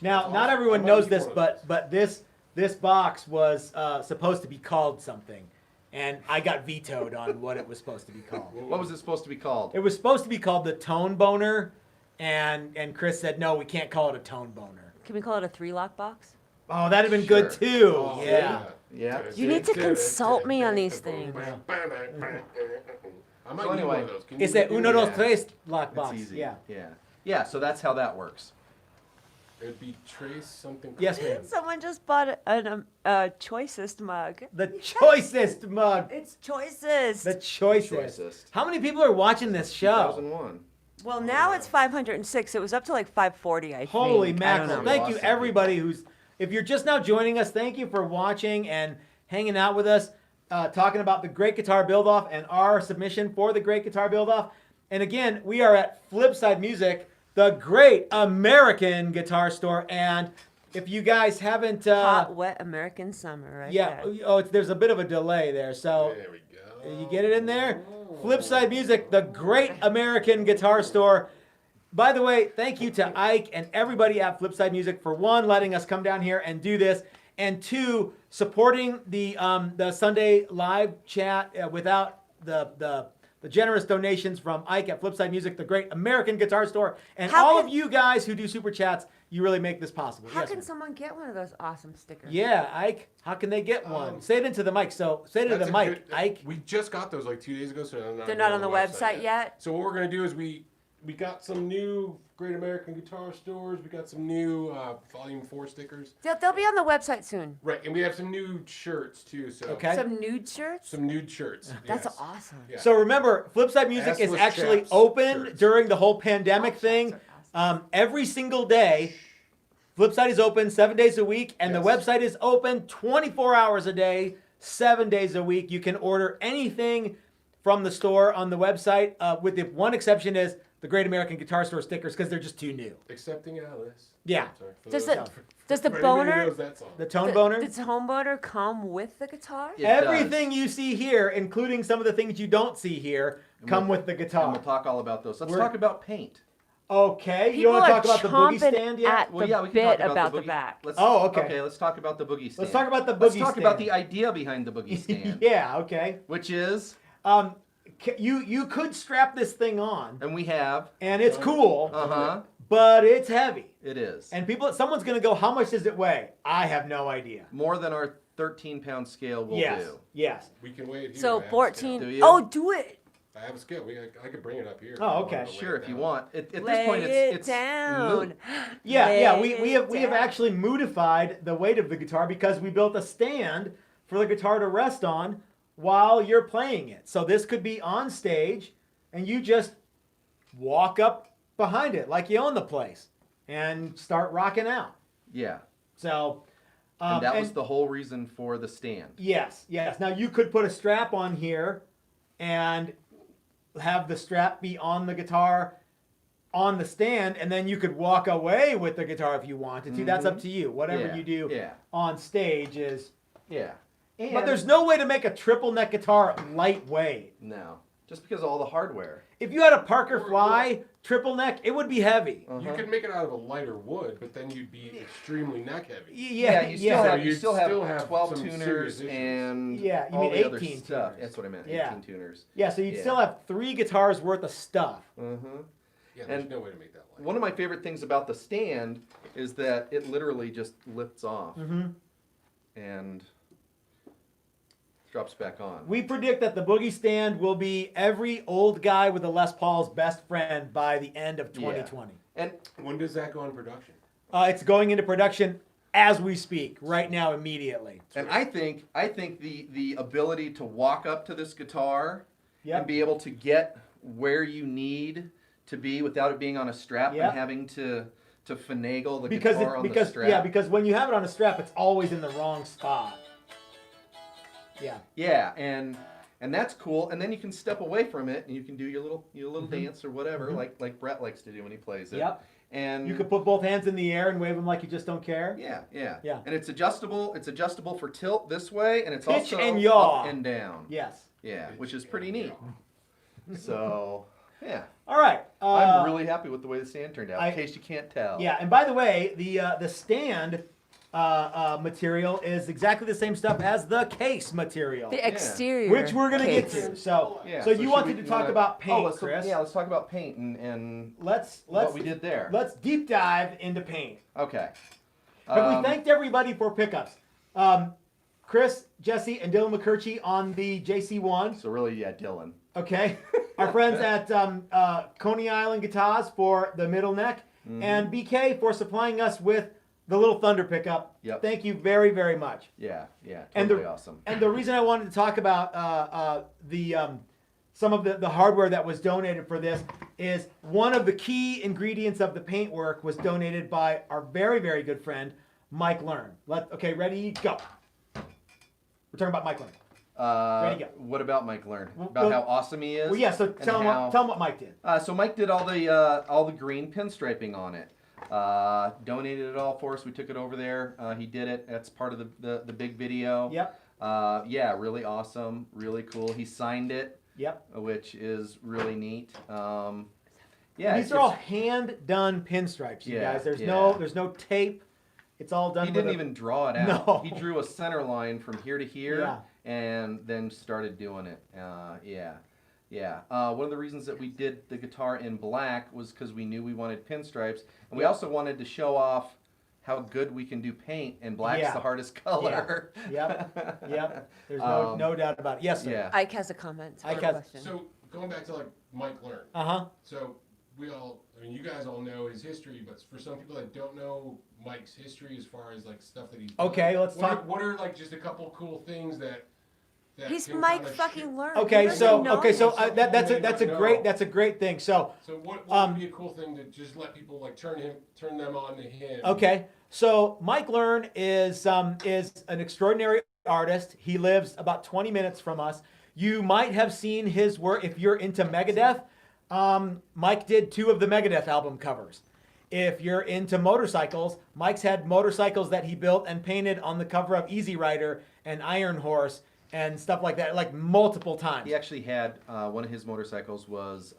Now, That's not awesome. everyone I might knows need this, one of but this box was supposed to be called something, and I got vetoed on what it was supposed to be called. What was it supposed to be called? It was supposed to be called the Tone Boner, and Chris said no, we can't call it a Tone Boner. Can we call it a 3-lock box? Oh, that'd have been good Sure. too. Oh, Yeah. Yeah. You need to consult me on these things. I might So need one anyway, of those. Can It's you a do uno that? dos tres lock It's box. easy. Yeah. Yeah. So that's how that works. It'd be Trace something. Yes, ma'am. Someone just bought a choicest mug. The choicest mug. It's choices. The choicest. Choicest. How many people are watching this show? 2001. Well, now it's 506. It was up to like 540, I think. Holy I don't mackerel. know. Thank you, Awesome. everybody who's, if you're just now joining us, thank you for watching and hanging out with us, talking about the Great Guitar Build-Off and our submission for the Great Guitar Build-Off. And again, we are at Flipside Music, the great American guitar store. And if you guys haven't... Hot, wet American summer, right yeah, there. oh, there's a bit of a delay there. So There we go. you get it in there? Flipside Music, the great American guitar store. By the way, thank you to Ike and everybody at Flipside Music for one, letting us come down here and do this, and two, supporting the Sunday live chat without the the generous donations from Ike at Flipside Music, the great American guitar store, and How all can- of you guys who do super chats. You really make this possible. How Yes, can ma'am. someone get one of those awesome stickers? Yeah, Ike. How can they get one? Say it into the mic. So say it to That's the a mic, good- Ike. We just got those like 2 days ago, so They're not on the website yet? So what we're gonna do is we got some new Great American Guitar Stores. We got some new Volume 4 stickers. They'll be on the website soon. Right, and we have some new shirts too. So Okay. Some nude shirts? some nude shirts. That's yes. awesome. Yeah. So remember, Flipside Music is Assless actually chaps open shirts. during the whole pandemic thing. Shirts are awesome. Every single day. Flipside is open 7 days a week, and the Yes. website is open 24 hours a day, 7 days a week. You can order anything from the store on the website, with the one exception is the Great American Guitar Store stickers, because they're just too new. Accepting Alice. Yeah. I'm sorry, for Does those- the- for- does the for anybody who boner- knows that song. The tone boner. Does home boner come with the guitar? It Everything does. you see here, including some of the things you don't see here, come with the And guitar. we'll talk all about those. Let's We're- talk about paint. Okay, you People want to are talk about the boogie chomping stand yet? at Well, the yeah, we can bit talk about the the boogie. back. Let's, Oh, okay. Okay, let's talk about the boogie stand. Let's talk about the boogie Let's talk about stand. the idea behind the boogie stand, Yeah, okay. which is, You could strap this thing on, and we have, and it's cool, uh-huh, but it's heavy. it is. And someone's gonna go, how much does it weigh? I have no idea. More than our 13-pound scale will Yes, do. yes. We can weigh it here. So I have a scale. 14. Do you? Oh, do it. I have a scale. I could bring it up here. if Oh, you want okay. to weigh Sure, it if you down. want. At this Lay point, it it's down. moot. Yeah, Lay we it have down. actually modified the weight of the guitar because we built a stand for the guitar to rest on while you're playing it. So this could be on stage, and you just walk up behind it like you own the place and start rocking out. Yeah, So, and that was the whole reason for the stand. yes. Now you could put a strap on here and have the strap be on the guitar on the stand, and then you could walk away with the guitar if you wanted to. That's up to you. Whatever Yeah, you do yeah. on stage is. Yeah. But there's no way to make a triple neck guitar lightweight. No, just because of all the hardware. If you had a Parker Fly triple neck, it would be heavy. You could make it out of a lighter wood, but then you'd be extremely neck heavy. Yeah, you still have, you you'd still still have have 12 some tuners serious issues. and Yeah, you all mean the other 18 stuff. tuners. That's what I meant. Yeah. 18 tuners. Yeah, so you'd Yeah. still have 3 guitars worth of stuff. Mm-hmm. Yeah, there's And no way to make that light. One of my favorite things about the stand is that it literally just lifts off Mm-hmm. and drops back on. We predict that the boogie stand will be every old guy with a Les Paul's best friend by the end of 2020. And When does that go in production? It's going into production as we speak, right now, immediately. I think the ability to walk up to this guitar Yep. and be able to get where you need to be without it being on a strap Yep. and having to finagle the Because guitar on the because strap. yeah, because when you have it on a strap, it's always in the wrong spot. Yeah. Yeah, and that's cool. And then you can step away from it and you can do your little Mm-hmm. dance or whatever, like Brett likes to do when he plays it. Yep. And You could put both hands in the air and wave them like you just don't care. yeah. Yeah. And it's adjustable. It's adjustable for tilt this way, and it's Pitch also and yaw. up and down. Yes. Yeah, which is pretty neat. So yeah, All right. I'm really happy with the way the stand turned out. I- In case you can't tell. Yeah, and by the way, the stand material is exactly the same stuff as the case material, The exterior. which we're gonna case. get to. So, Yeah, so you should wanted we- to talk wanna- about paint, let's Chris? let's talk about paint and Let's what we did there. Let's deep dive into paint. Okay. Have we thanked everybody for pickups? Chris, Jesse, and Dylan McCurchie on the JC1. So really, yeah, Dylan. Okay. Our friends at Coney Island Guitars for the middle neck, Mm-hmm. and BK for supplying us with the little Thunder pickup. Yep. Thank you very, very much. Yeah, And totally the- awesome. And the reason I wanted to talk about some of the hardware that was donated for this is one of the key ingredients of the paintwork was donated by our very, very good friend, Mike Learn. Okay, ready, go. We're talking about Mike Learn. Ready, go. What about Mike Learn? Well, About how awesome he is? Well, yeah, so and tell him what Mike did. So Mike did all the green pinstriping on it. Donated it all for us. We took it over there. He did it. That's part of the big video. Yep. Yeah, really awesome, really cool. He signed it, Yep. which is really neat. Yeah, These it's are all just- hand done pinstripes, you Yeah, guys. There's yeah. no tape. It's all done. He with didn't a- even draw it out. No. He drew a center line from here to here, Yeah. and then started doing it. Yeah, Yeah. One of the reasons that we did the guitar in black was because we knew we wanted pinstripes, and we also wanted to show off how good we can do paint, and black's Yeah. the hardest color. Yep. There's no doubt about it. Yes, sir. Yeah. Ike has a comment or Ike a has- question. So going back to like Mike Learn. Uh-huh. So you guys all know his history, but for some people that don't know Mike's history as far as like stuff that he's done, Okay, let's talk. What are like just a couple cool things that He's can Mike kinda fucking Learn. Okay, He so doesn't know. that's a great thing. So what Um, would be a cool thing to just let people like turn them on to him? okay, so Mike Learn is an extraordinary artist. He lives about 20 minutes from us. You might have seen his work if you're into Megadeth. Mike did 2 of the Megadeth album covers. If you're into motorcycles, Mike's had motorcycles that he built and painted on the cover of Easy Rider and Iron Horse and stuff like that, like multiple times. He actually had one of his motorcycles was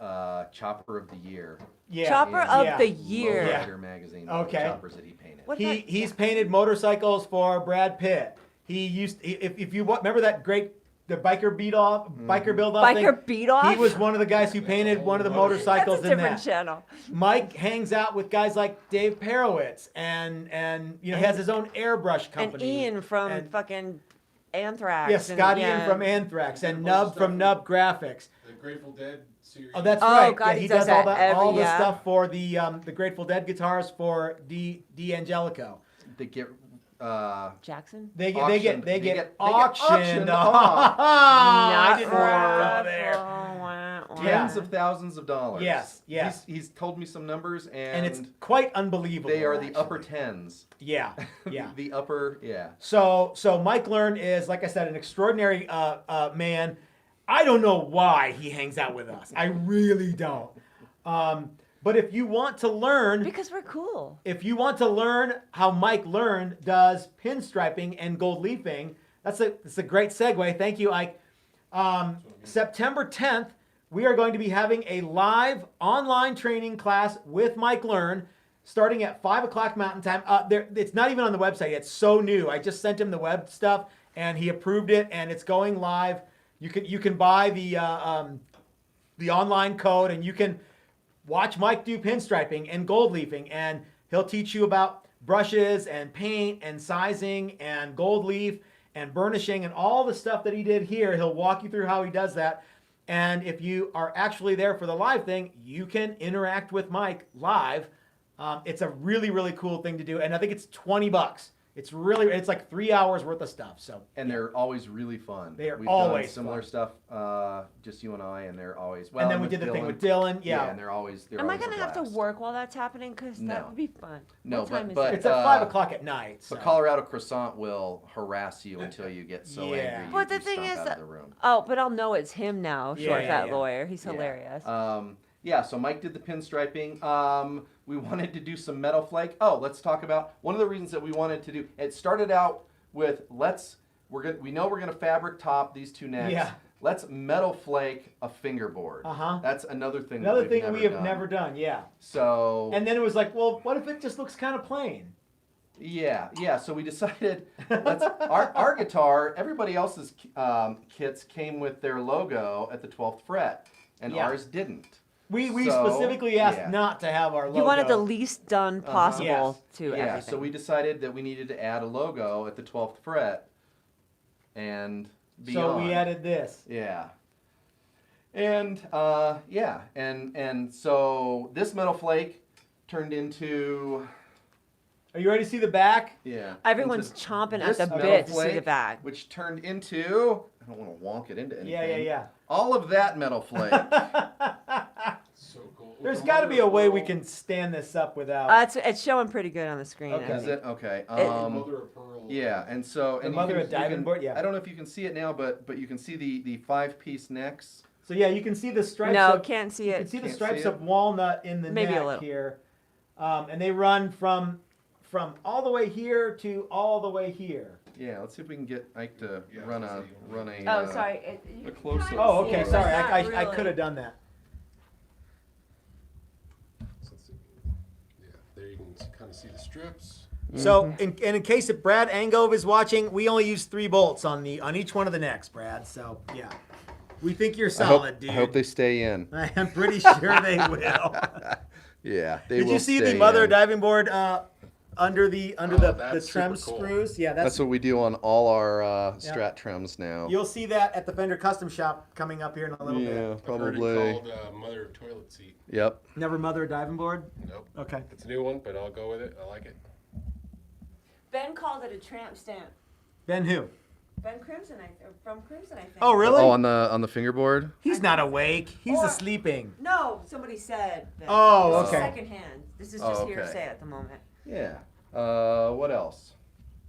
Chopper of the Year. Yeah. Chopper Yeah. of Yeah. the Year. Yeah. Rider magazine. Okay. Choppers that he painted. What He's painted motorcycles for Brad Pitt. If you remember that great the biker build off thing. Biker beat off? He was one of the guys who painted one of the motorcycles That's a in different that. channel. Mike hangs out with guys like Dave Perowitz and he has his own airbrush And company. Ian from and- fucking Anthrax. Yeah, and- Scott Ian yeah. from Anthrax and A bunch Nub of from stuff. Nub Graphics. The Grateful Dead series. Oh, that's Oh, right. God, yeah, he he does does all that all every- the yeah. stuff for the Grateful Dead guitars for D'Angelico. They get Jackson? They get Auctioned. auctioned. off. I didn't for- want to go there. Yeah. tens of thousands of dollars. Yes, yes. He's told me some numbers, And it's quite unbelievable. they are the actually. upper tens. Yeah, yeah. The upper, yeah. So Mike Learn is, like I said, an extraordinary man. I don't know why he hangs out with us. I really don't. But if you want to learn, Because we're cool. if you want to learn how Mike Learn does pinstriping and gold leafing, that's a great segue. Thank you, Ike. September 10th, we are going to be having a live online training class with Mike Learn, starting at 5 o'clock Mountain Time. It's not even on the website. It's so new. I just sent him the web stuff, and he approved it, and it's going live. You can buy the online code, and you can watch Mike do pinstriping and gold leafing, and he'll teach you about brushes and paint and sizing and gold leaf and burnishing and all the stuff that he did here. He'll walk you through how he does that. And if you are actually there for the live thing, you can interact with Mike live. It's a really, really cool thing to do. And I think it's $20. It's like 3 hours worth of stuff. So And they're always really fun. They are We've always done similar fun. stuff, just you and I, and they're always well. and then we did the thing with Dylan. Yeah. and they're always. Am I going to have to work while that's happening? Because No. that would be fun. No, What time but is It's it? at 5 o'clock at night. So. But Colorado Croissant will harass you until you get so Yeah. angry. You But the do thing stomp is out that- of the room. Oh, but I'll know it's him now. Short Yeah, fat yeah. lawyer. He's Yeah. hilarious. Yeah, so Mike did the pinstriping. We wanted to do some metal flake. Oh, let's talk about one of the reasons that we wanted to do. It started out with we know we're gonna fabric top these two necks. Yeah. Let's metal flake a fingerboard. Uh-huh. That's another thing. Another that we've thing never we have done. never done. Yeah. So. And then it was like, well, what if it just looks kind of plain? Yeah. So we decided our guitar. Everybody else's kits came with their logo at the 12th fret, and Yeah. ours didn't. We So, specifically asked yeah. not to have our logo. You wanted the least done possible Yes. to Yeah. everything. So we decided that we needed to add a logo at the 12th fret, and beyond. So we added this. Yeah. And and so this metal flake turned into Are you ready to see the back? Everyone's into chomping at this the metal bit to see the flake, back. which turned into I don't want to wonk it into anything. Yeah. All of that metal flake. So cool. There's got to be a way we can stand this up without. It's showing pretty good on the screen. Okay. I Is think. it okay? Mother of pearl. Yeah, and so and mother you of can, diamond board, yeah. I don't know if you can see it now, but you can see the 5-piece necks. So yeah, you can see the stripes. No, of, can't see You can it. see the Can't stripes see it. of walnut in the Maybe a neck little. here, and they run from all the way here to all the way here. Yeah, let's see if we can get Ike to Yeah, run I a see. run a. Oh, sorry. a close up. Oh, okay. Right. Sorry, Not I really. could have done that. So let's see. Yeah, there you can kind of see the strips. So, in case if Brad Angove is watching, we only use 3 bolts on each one of the necks, Brad. So yeah. We think you're I solid, hope, dude. I hope they stay in. I am pretty sure they will. Yeah, they Did will you see stay the mother in. diving board under the that's trim super cool. screws? Yeah, That's what we do on all our Strat trims now. You'll see that at the Fender Custom Shop coming up here in a little bit. Yeah, I've heard probably. it called Mother Toilet Seat. Yep. Never mother a diving board? Nope. Okay. It's a new one, but I'll go with it. I like it. Ben called it a tramp stamp. Ben who? Ben Crimson, from Crimson, I think. Oh, really? Oh, on the fingerboard. He's not awake. He's Or- sleeping. No, somebody said that. Oh, This is okay. secondhand. This is Oh, just okay. hearsay at the moment. Yeah. What else?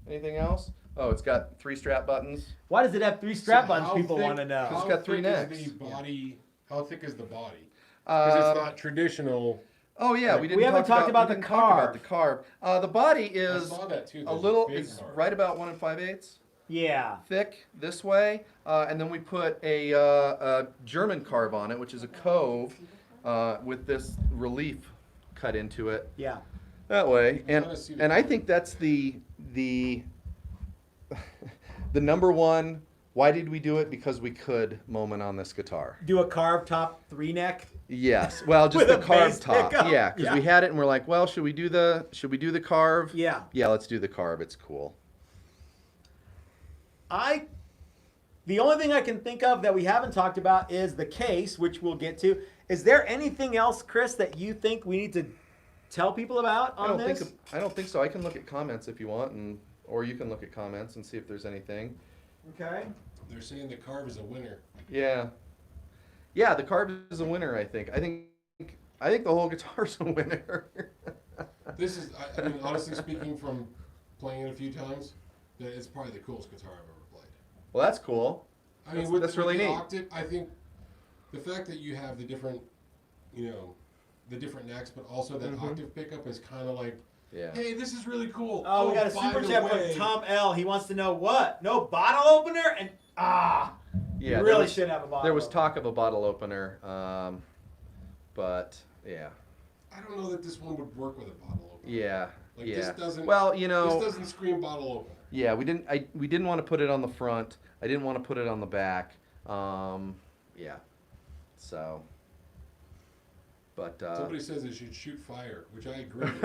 Anything else? Oh, it's got 3 strap buttons. Why does it have 3 strap So buttons? how People thick- want to know. How It's got 3 thick necks. Is the body, how thick is the body? Because it's not traditional. Oh yeah, we didn't. We haven't talked about we the didn't talk about carb. the carb. The body I is saw that too. a There's little. big It's carb. right about 1 5/8 Yeah. thick this way, and then we put a German carb on it, which is a cove with this relief cut into it Yeah. that way. can And kinda see the and I carb. think that's the the number one. Why did we do it? Because we could moment on this guitar. Do a carved top 3 neck. Yes. Well, just With the a carb bass top. pickup. Yeah, because Yeah. we had it and we're like, well, should we do the carve? Yeah. Yeah, let's do the carb. It's cool. The only thing I can think of that we haven't talked about is the case, which we'll get to. Is there anything else, Chris, that you think we need to tell people about on this? I don't think so. I can look at comments if you want, or you can look at comments and see if there's anything. Okay. They're saying the carb is a winner. Yeah. Yeah, the carb is a winner. I think the whole guitar's a winner. This is, I mean, honestly speaking, from playing it a few times, that it's probably the coolest guitar I've ever played. Well, that's cool. I mean, That's really the neat. Octave, I think the fact that you have the different, the different necks, but also that octave pickup is kind of like, Yeah. hey, this is really cool. Oh, we got a by super the chat way- from Tom L. He wants to know what? No bottle opener? And Yeah. you there really was- should have a bottle. There was opener. talk of a bottle opener, but yeah. I don't know that this one would work with a bottle opener. Yeah. Like, yeah. this doesn't- Well, This doesn't scream bottle opener. Yeah, we didn't want to put it on the front. I didn't want to put it on the back. Yeah. So. But. Somebody says it should shoot fire, which I agree with.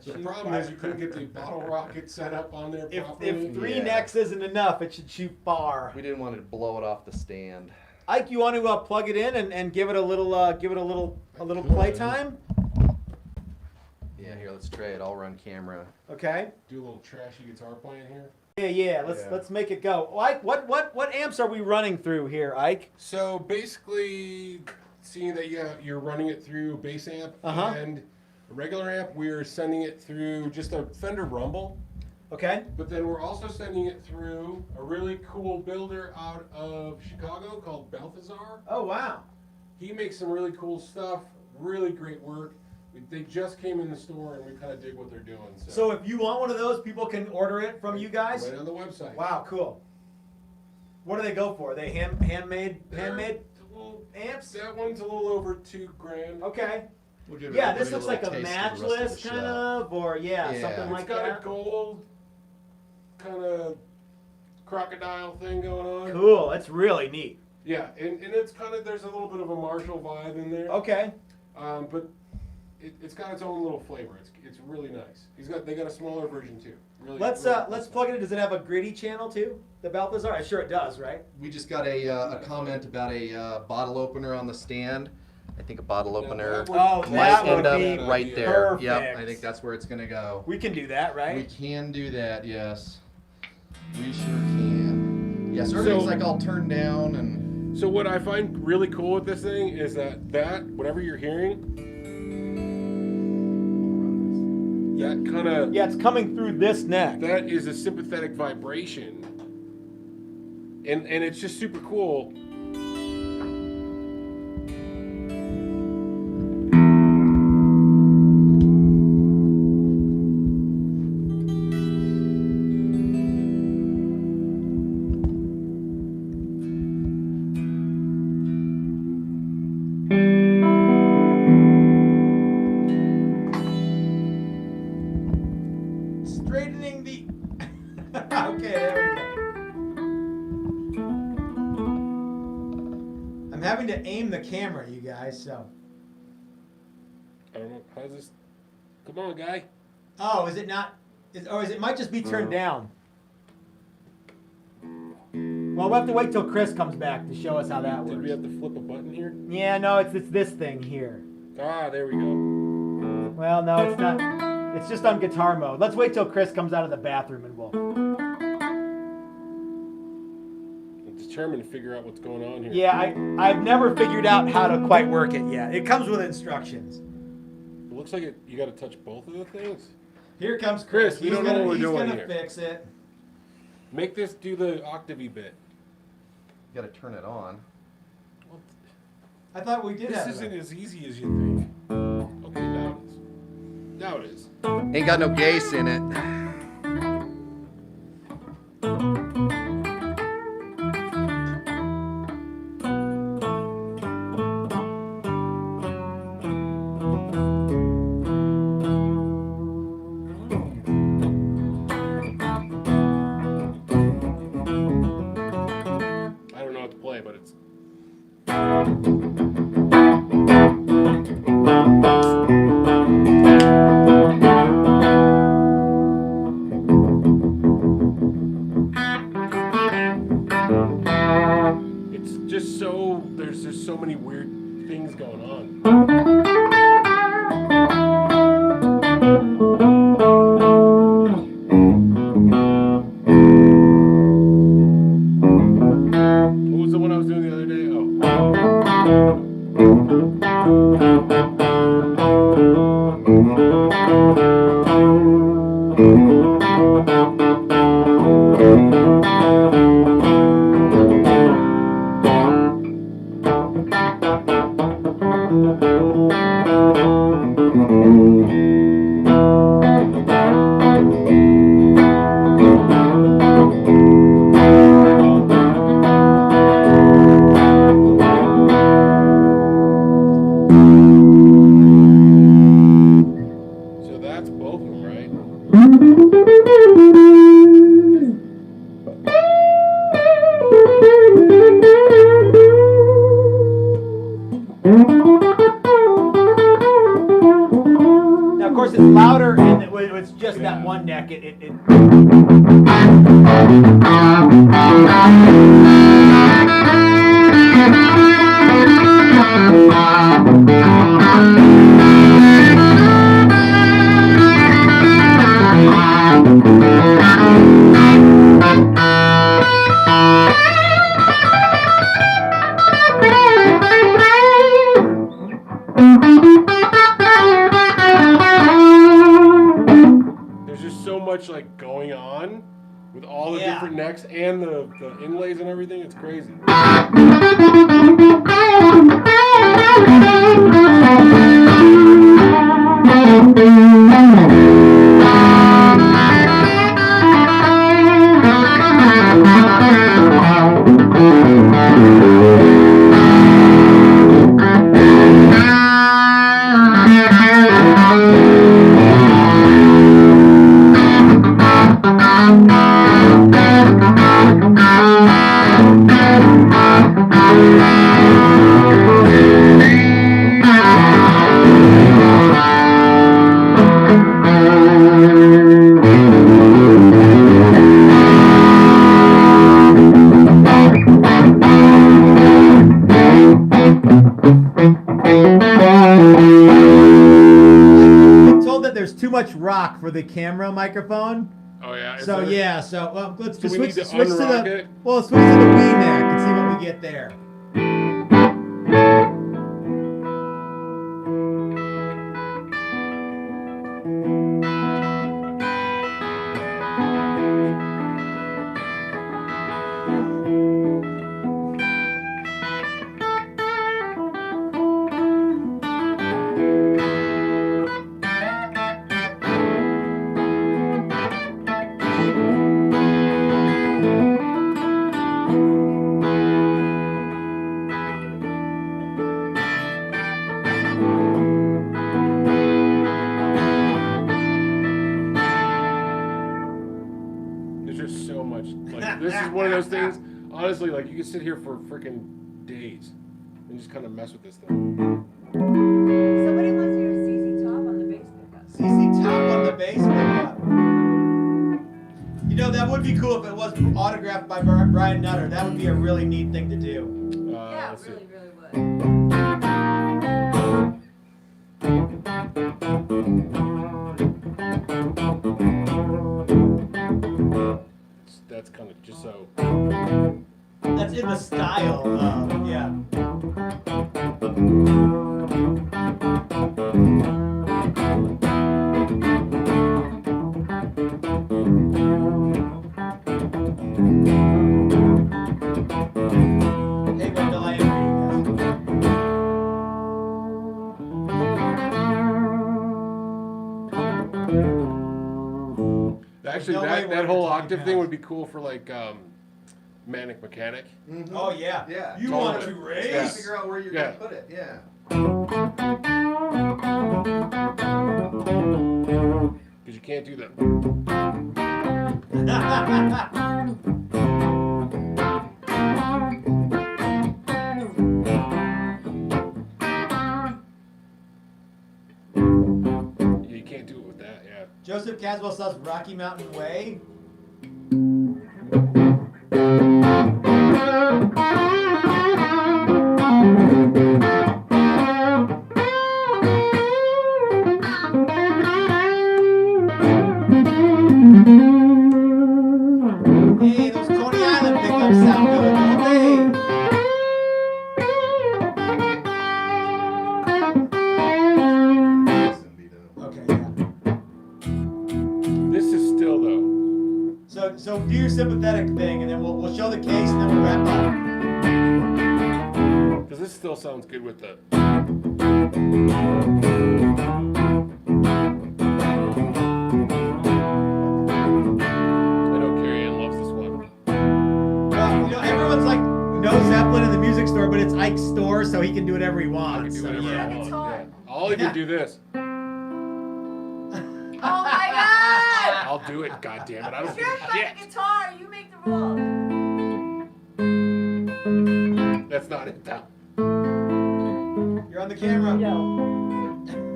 The problem is you couldn't get the bottle rocket set up on there properly. If 3 Yeah. necks isn't enough, it should shoot far. We didn't want to blow it off the stand. Ike, you want to plug it in and give it a little playtime? Yeah, here, let's try it. I'll run camera. Okay. Do a little trashy guitar playing here. Yeah. Let's make it go. Ike, what amps are we running through here, Ike? So basically, seeing that you're running it through a bass amp Uh-huh. and a regular amp, we're sending it through just a Fender Rumble. Okay. But then we're also sending it through a really cool builder out of Chicago called Balthazar. Oh wow. He makes some really cool stuff, really great work. They just came in the store and we kind of dig what they're doing. So if you want one of those, people can order it from you guys? Right on the website. Wow, cool. What do they go for? Are they handmade They're- well, amps? that one's a little over $2,000. Okay. We'll give Yeah, everybody this looks like a little taste of the rest matchless of the kind show. of, or yeah, Yeah. something It's like got that. a gold kind of crocodile thing going on. Cool. That's really neat. Yeah, and it's kind of, there's a little bit of a Marshall vibe in there. Okay. But it's got its own little flavor. It's really nice. They got a smaller version too. Really, Let's really let's cool plug it in. Does it have a gritty channel too? The Balthazar? I'm sure it does, right? We just got a comment about a bottle opener on the stand. I think a bottle opener that would- Oh, might that end would up be right there. perfect. Yep, I think that's where it's gonna go. We can do that, We right? can do that, yes. We sure can. Yes, everything's So- like all turned down and So what I find really cool with this thing is that whatever you're hearing, that kind of Yeah, it's coming through this neck. that is a sympathetic vibration, and it's just super cool. Straightening the. Okay, there we go. having to aim the camera, you guys. So. I don't know. How's this? Come on, guy. Oh, is it not? It might just be turned down. Well, we'll have to wait till Chris comes back to show us how that Did works. we have to flip a button here? Yeah, no, it's this thing here. Ah, there we go. Well, no, it's not. It's just on guitar mode. Let's wait till Chris comes out of the bathroom and we'll. I'm determined to figure out what's going on here. Yeah, I've never figured out how to quite work it yet. It comes with instructions. It looks like you got to touch both of the things. Here comes Chris, Chris. we don't know what we're doing He's here. gonna fix it. Make this do the octave bit. You got to turn it on. I thought we did This have isn't it. as easy as you think. Okay, now it is. Now it is. Ain't got no gas in it. I don't know how to play, but it's. It's just so. There's just so many weird things going on. What was the one I was doing the other day? Oh. So that's both of them, right? Now, of course, it's louder and it's just that one neck. It There's just so much like going on with all the Yeah. different necks and the inlays and everything. It's crazy. been told that there's too much rock for the camera microphone. Oh yeah. is So there- yeah, so well, let's Do just we switch, need to switch to unrock the it? well, switch to the Wii neck and see what we get there. There's just so much. Like this is one of those things. Honestly, like you could sit here for freaking days. and just kind of mess with this thing. Somebody wants to hear CC Top on the bass pickup. CC Top on the bass pickup. You know, that would be cool if it was autographed by Brian Nutter. That would be a really neat thing to do. Yeah, Let's see. really, really would. That's kind of just so. That's in the style of, yeah. Hey, Wendell, I am reading this. Actually, no way that we're whole gonna octave take thing it would be cool for like Manic Mechanic. Oh, yeah. Yeah. You Totally. want to You raise? gotta figure out where you're Yeah. gonna put it. Yeah. Because you can't do that. Yeah, you can't do it with that, yeah. Joseph Caswell says Rocky Mountain Way. Hey, those Coney Island pickups sound good, don't they? Okay, yeah. This is still, though. So do your sympathetic thing, and then we'll show the case, and then we'll wrap up. Because this still sounds good with the. I know Carrie Ann loves this one. Well, you know, everyone's like, no Zeppelin in the music store, but it's Ike's store, so he can do whatever he I can wants. do So, whatever yeah. I want. Guitar. Yeah. I'll even do this. Oh my God! I'll do it, goddammit. I don't If give you're a playing shit. guitar, you make the rules. That's not it, though. You're on the camera.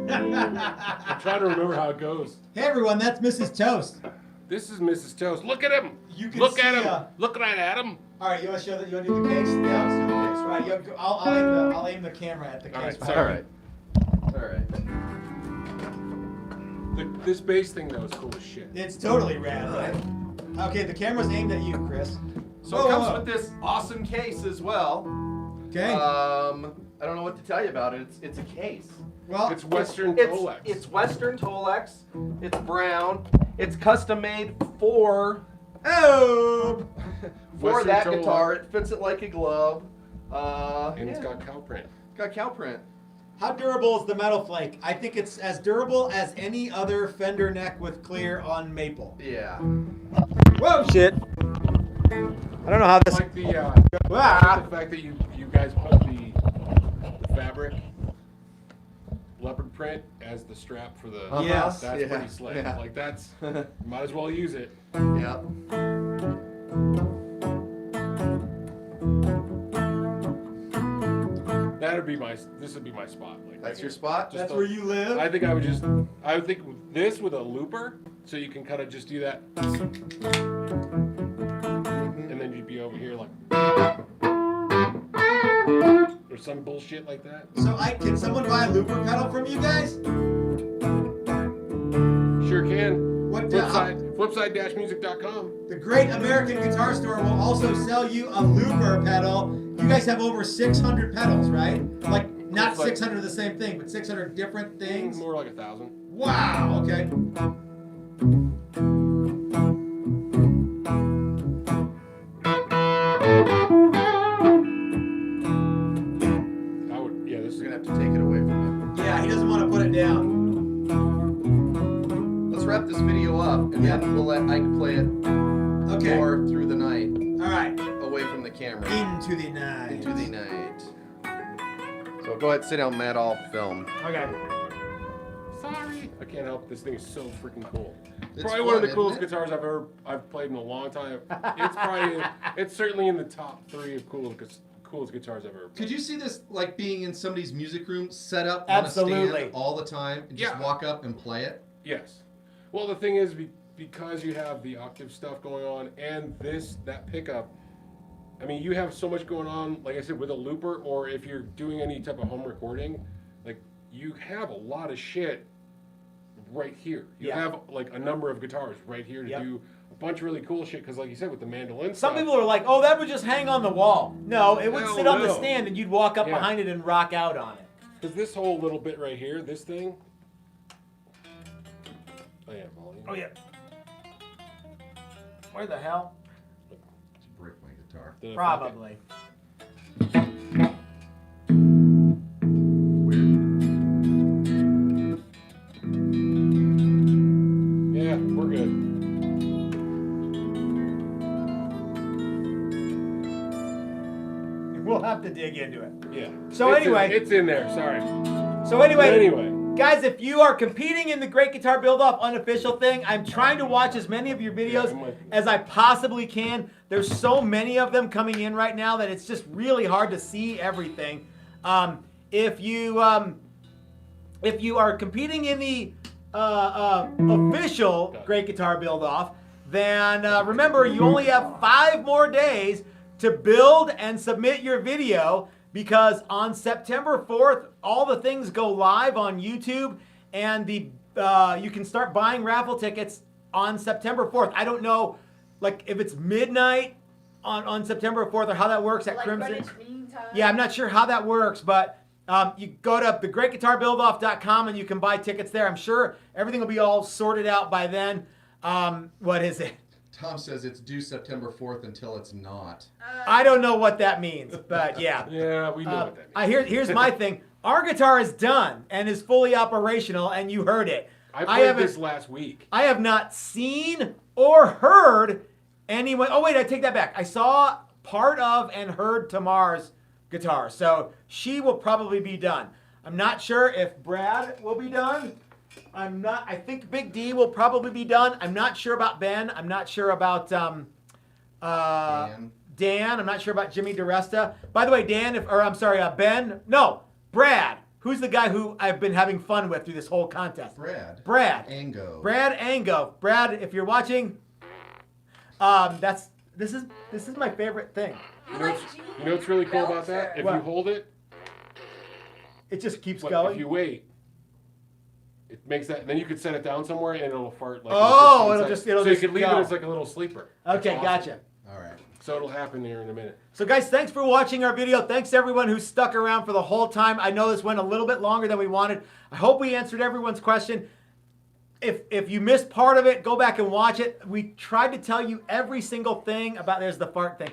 I'm trying to remember how it goes. Hey everyone, that's Mrs. Toast. This is Mrs. Toast. Look at him. You can Look see, at him. uh, Look right at him. All right, you want to show that? You want to do the case? Yeah, let's do the case. Right, I'll aim the camera at the All right, case. sorry. All right. This bass thing, though, is cool as shit. It's totally rad, right? Okay, the camera's aimed at you, Chris. So Whoa, it comes whoa. with this awesome case as well. Okay. I don't know what to tell you about it. It's a case. Well, It's Western It's Tolex. It's Western Tolex. It's brown. It's custom made for oh, Western that Tolex. guitar. It fits it like a glove. And it's yeah. got cow print. It's got cow print. how durable is the metal flake? I think it's as durable as any other Fender neck with clear on maple. Yeah. Whoa, shit! I don't know how I this. like the, Ah. the fact that you guys put the fabric leopard print as the strap for the. Yes. That's Yeah. pretty slick. Yeah. Like that's. Might as well use it. Yep. This would be my spot. Like That's right your here. spot. That's a- where you live. I think I would think with this with a looper, so you can kind of just do that, and then you'd be over here like, or some bullshit like that. So, can someone buy a looper pedal from you guys? Sure can. What? Flipside-music.com. The Great American Guitar Store will also sell you a looper pedal. You guys have over 600 pedals, right? Like, not It's like- 600 of the same thing, but 600 different things. More like 1,000. Wow, okay. I would. Yeah, this is You're gonna have to take it away from him. Yeah, he doesn't want to put it down. Let's wrap this video up, and then we'll let Ike play it Okay. more through the night, All right. away from the camera. Into the night. Into the night. So go ahead, sit down, Matt. I'll film. Okay. Sorry. I can't help. This thing is so freaking cool. It's Probably one of the fun, coolest isn't it? guitars I've played in a long time. It's probably it's certainly in the top 3 of coolest guitars I've ever. Could you see this like being in somebody's music room, set up Absolutely. on a stand all the time, and just Yeah. walk up and play it? Yes. Well, the thing is, because you have the Octave stuff going on and that pickup, I mean, you have so much going on, like I said, with a looper, or if you're doing any type of home recording, like, you have a lot of shit right here. You Yeah. have, like, a number of guitars right here to Yep. do a bunch of really cool shit, because like you said, with the mandolin Some stuff, people are like, oh, that would just hang on the wall. No, it would Hell sit on the no. stand and you'd walk up Yeah. behind it and rock out on it. because this whole little bit right here, this thing, oh yeah, volume. Oh, yeah. Where the hell? Just break my guitar. Did I fuck it? Probably. Yeah, we're good. We'll have to dig into it. Yeah. So It's anyway- it's in there. Sorry. So anyway, Guys, guys, if you are competing in the Great Guitar Build-Off unofficial thing, I'm trying to watch as many of your videos I'm with you. as I possibly can. There's so many of them coming in right now that it's just really hard to see everything. If you are competing in the official Great Guitar Build-Off, then remember you only have 5 more days to build and submit your video, because on September 4th, all the things go live on YouTube, and you can start buying raffle tickets on September 4th. I don't know, like, if it's midnight on September 4th or how that works at Crimson. Yeah, I'm not sure how that works, but you go to thegreatguitarbuildoff.com and you can buy tickets there. I'm sure everything will be all sorted out by then. What is it? Tom says it's due September 4th until it's not. I don't know what that means, but yeah. Yeah, we know what that means. Here's my thing. Our guitar is done and is fully operational, and you heard it. I played haven't- this last week. I have not seen or heard anyone. Oh wait, I take that back. I saw part of and heard Tamar's guitar, so she will probably be done. I'm not sure if Brad will be done. I think Big D will probably be done. I'm not sure about Ben. I'm not sure about Dan. I'm not sure about Jimmy DeResta. By the way, Ben. No, Brad. Who's the guy who I've been having fun with through this whole contest? Brad. Ango. Brad Ango. Brad, if you're watching, this is my favorite thing. You know what's really cool about that? If What? you hold it, It just keeps but going. if you wait, it makes that. Then you could set it down somewhere and it'll fart. Like Oh, in it'll 15 just- it'll so just you could leave go. it as like a little sleeper. That's Okay, awesome. gotcha. All right. So it'll happen here in a minute. So guys, thanks for watching our video. Thanks to everyone who stuck around for the whole time. I know this went a little bit longer than we wanted. I hope we answered everyone's question. If you missed part of it, go back and watch it. We tried to tell you every single thing about, there's the fart thing,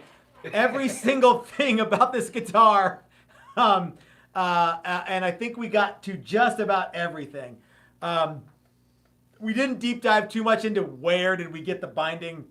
every single thing about this guitar. And I think we got to just about everything. We didn't deep dive too much into where did we get the binding,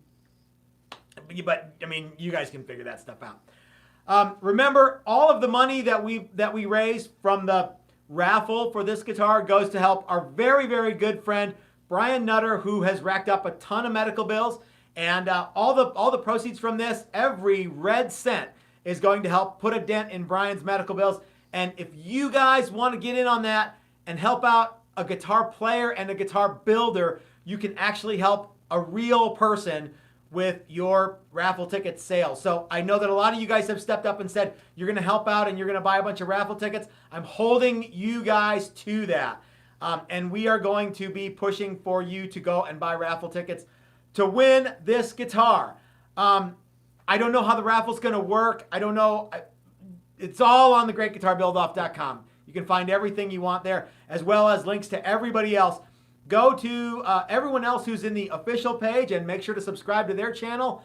but I mean, you guys can figure that stuff out. Remember, all of the money that we raised from the raffle for this guitar goes to help our very, very good friend Brian Nutter, who has racked up a ton of medical bills, and all the proceeds from this, every red cent, is going to help put a dent in Brian's medical bills. And if you guys want to get in on that and help out a guitar player and a guitar builder, you can actually help a real person with your raffle ticket sales. So I know that a lot of you guys have stepped up and said you're going to help out and you're going to buy a bunch of raffle tickets. I'm holding you guys to that. And we are going to be pushing for you to go and buy raffle tickets to win this guitar. I don't know how the raffle's going to work. I don't know. It's all on thegreatguitarbuildoff.com. You can find everything you want there, as well as links to everybody else. Go to everyone else who's in the official page and make sure to subscribe to their channel.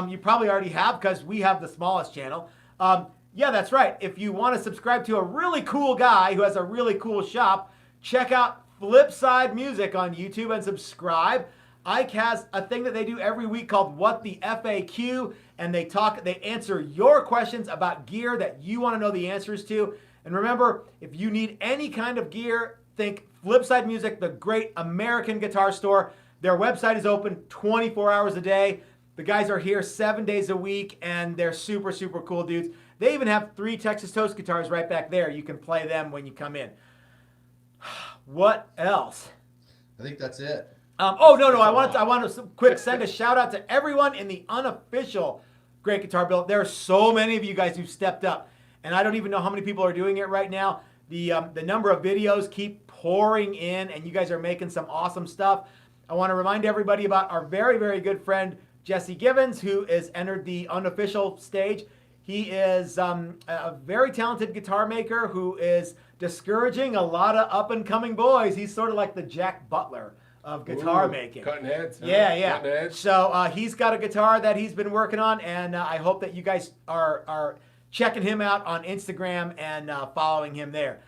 You probably already have, because we have the smallest channel. Yeah, that's right. If you want to subscribe to a really cool guy who has a really cool shop, check out Flipside Music on YouTube and subscribe. Ike has a thing that they do every week called What the FAQ, and they answer your questions about gear that you want to know the answers to. And remember, if you need any kind of gear, think Flipside Music, the great American guitar store. Their website is open 24 hours a day. The guys are here 7 days a week, and they're super, super cool dudes. They even have 3 Texas Toast guitars right back there. You can play them when you come in. What else? I think that's it. Oh no, I want to quick send a shout out to everyone in the unofficial Great Guitar Build. There are so many of you guys who've stepped up, and I don't even know how many people are doing it right now. The number of videos keep pouring in, and you guys are making some awesome stuff. I want to remind everybody about our very, very good friend Jesse Givens, who has entered the unofficial stage. He is a very talented guitar maker who is discouraging a lot of up-and-coming boys. He's sort of like the Jack Butler of guitar making. Cutting heads. Huh? Yeah. Cutting heads. So he's got a guitar that he's been working on, and I hope that you guys are checking him out on Instagram and following him there.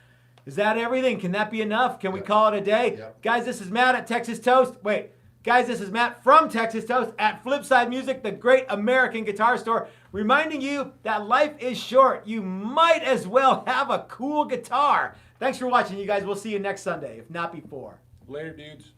Is that everything? Can that be enough? Can we call it a day? Yep. Guys, this is Matt at Texas Toast. Wait. Guys, this is Matt from Texas Toast at Flipside Music, the great American guitar store, reminding you that life is short. You might as well have a cool guitar. Thanks for watching, you guys. We'll see you next Sunday, if not before. Later, dudes.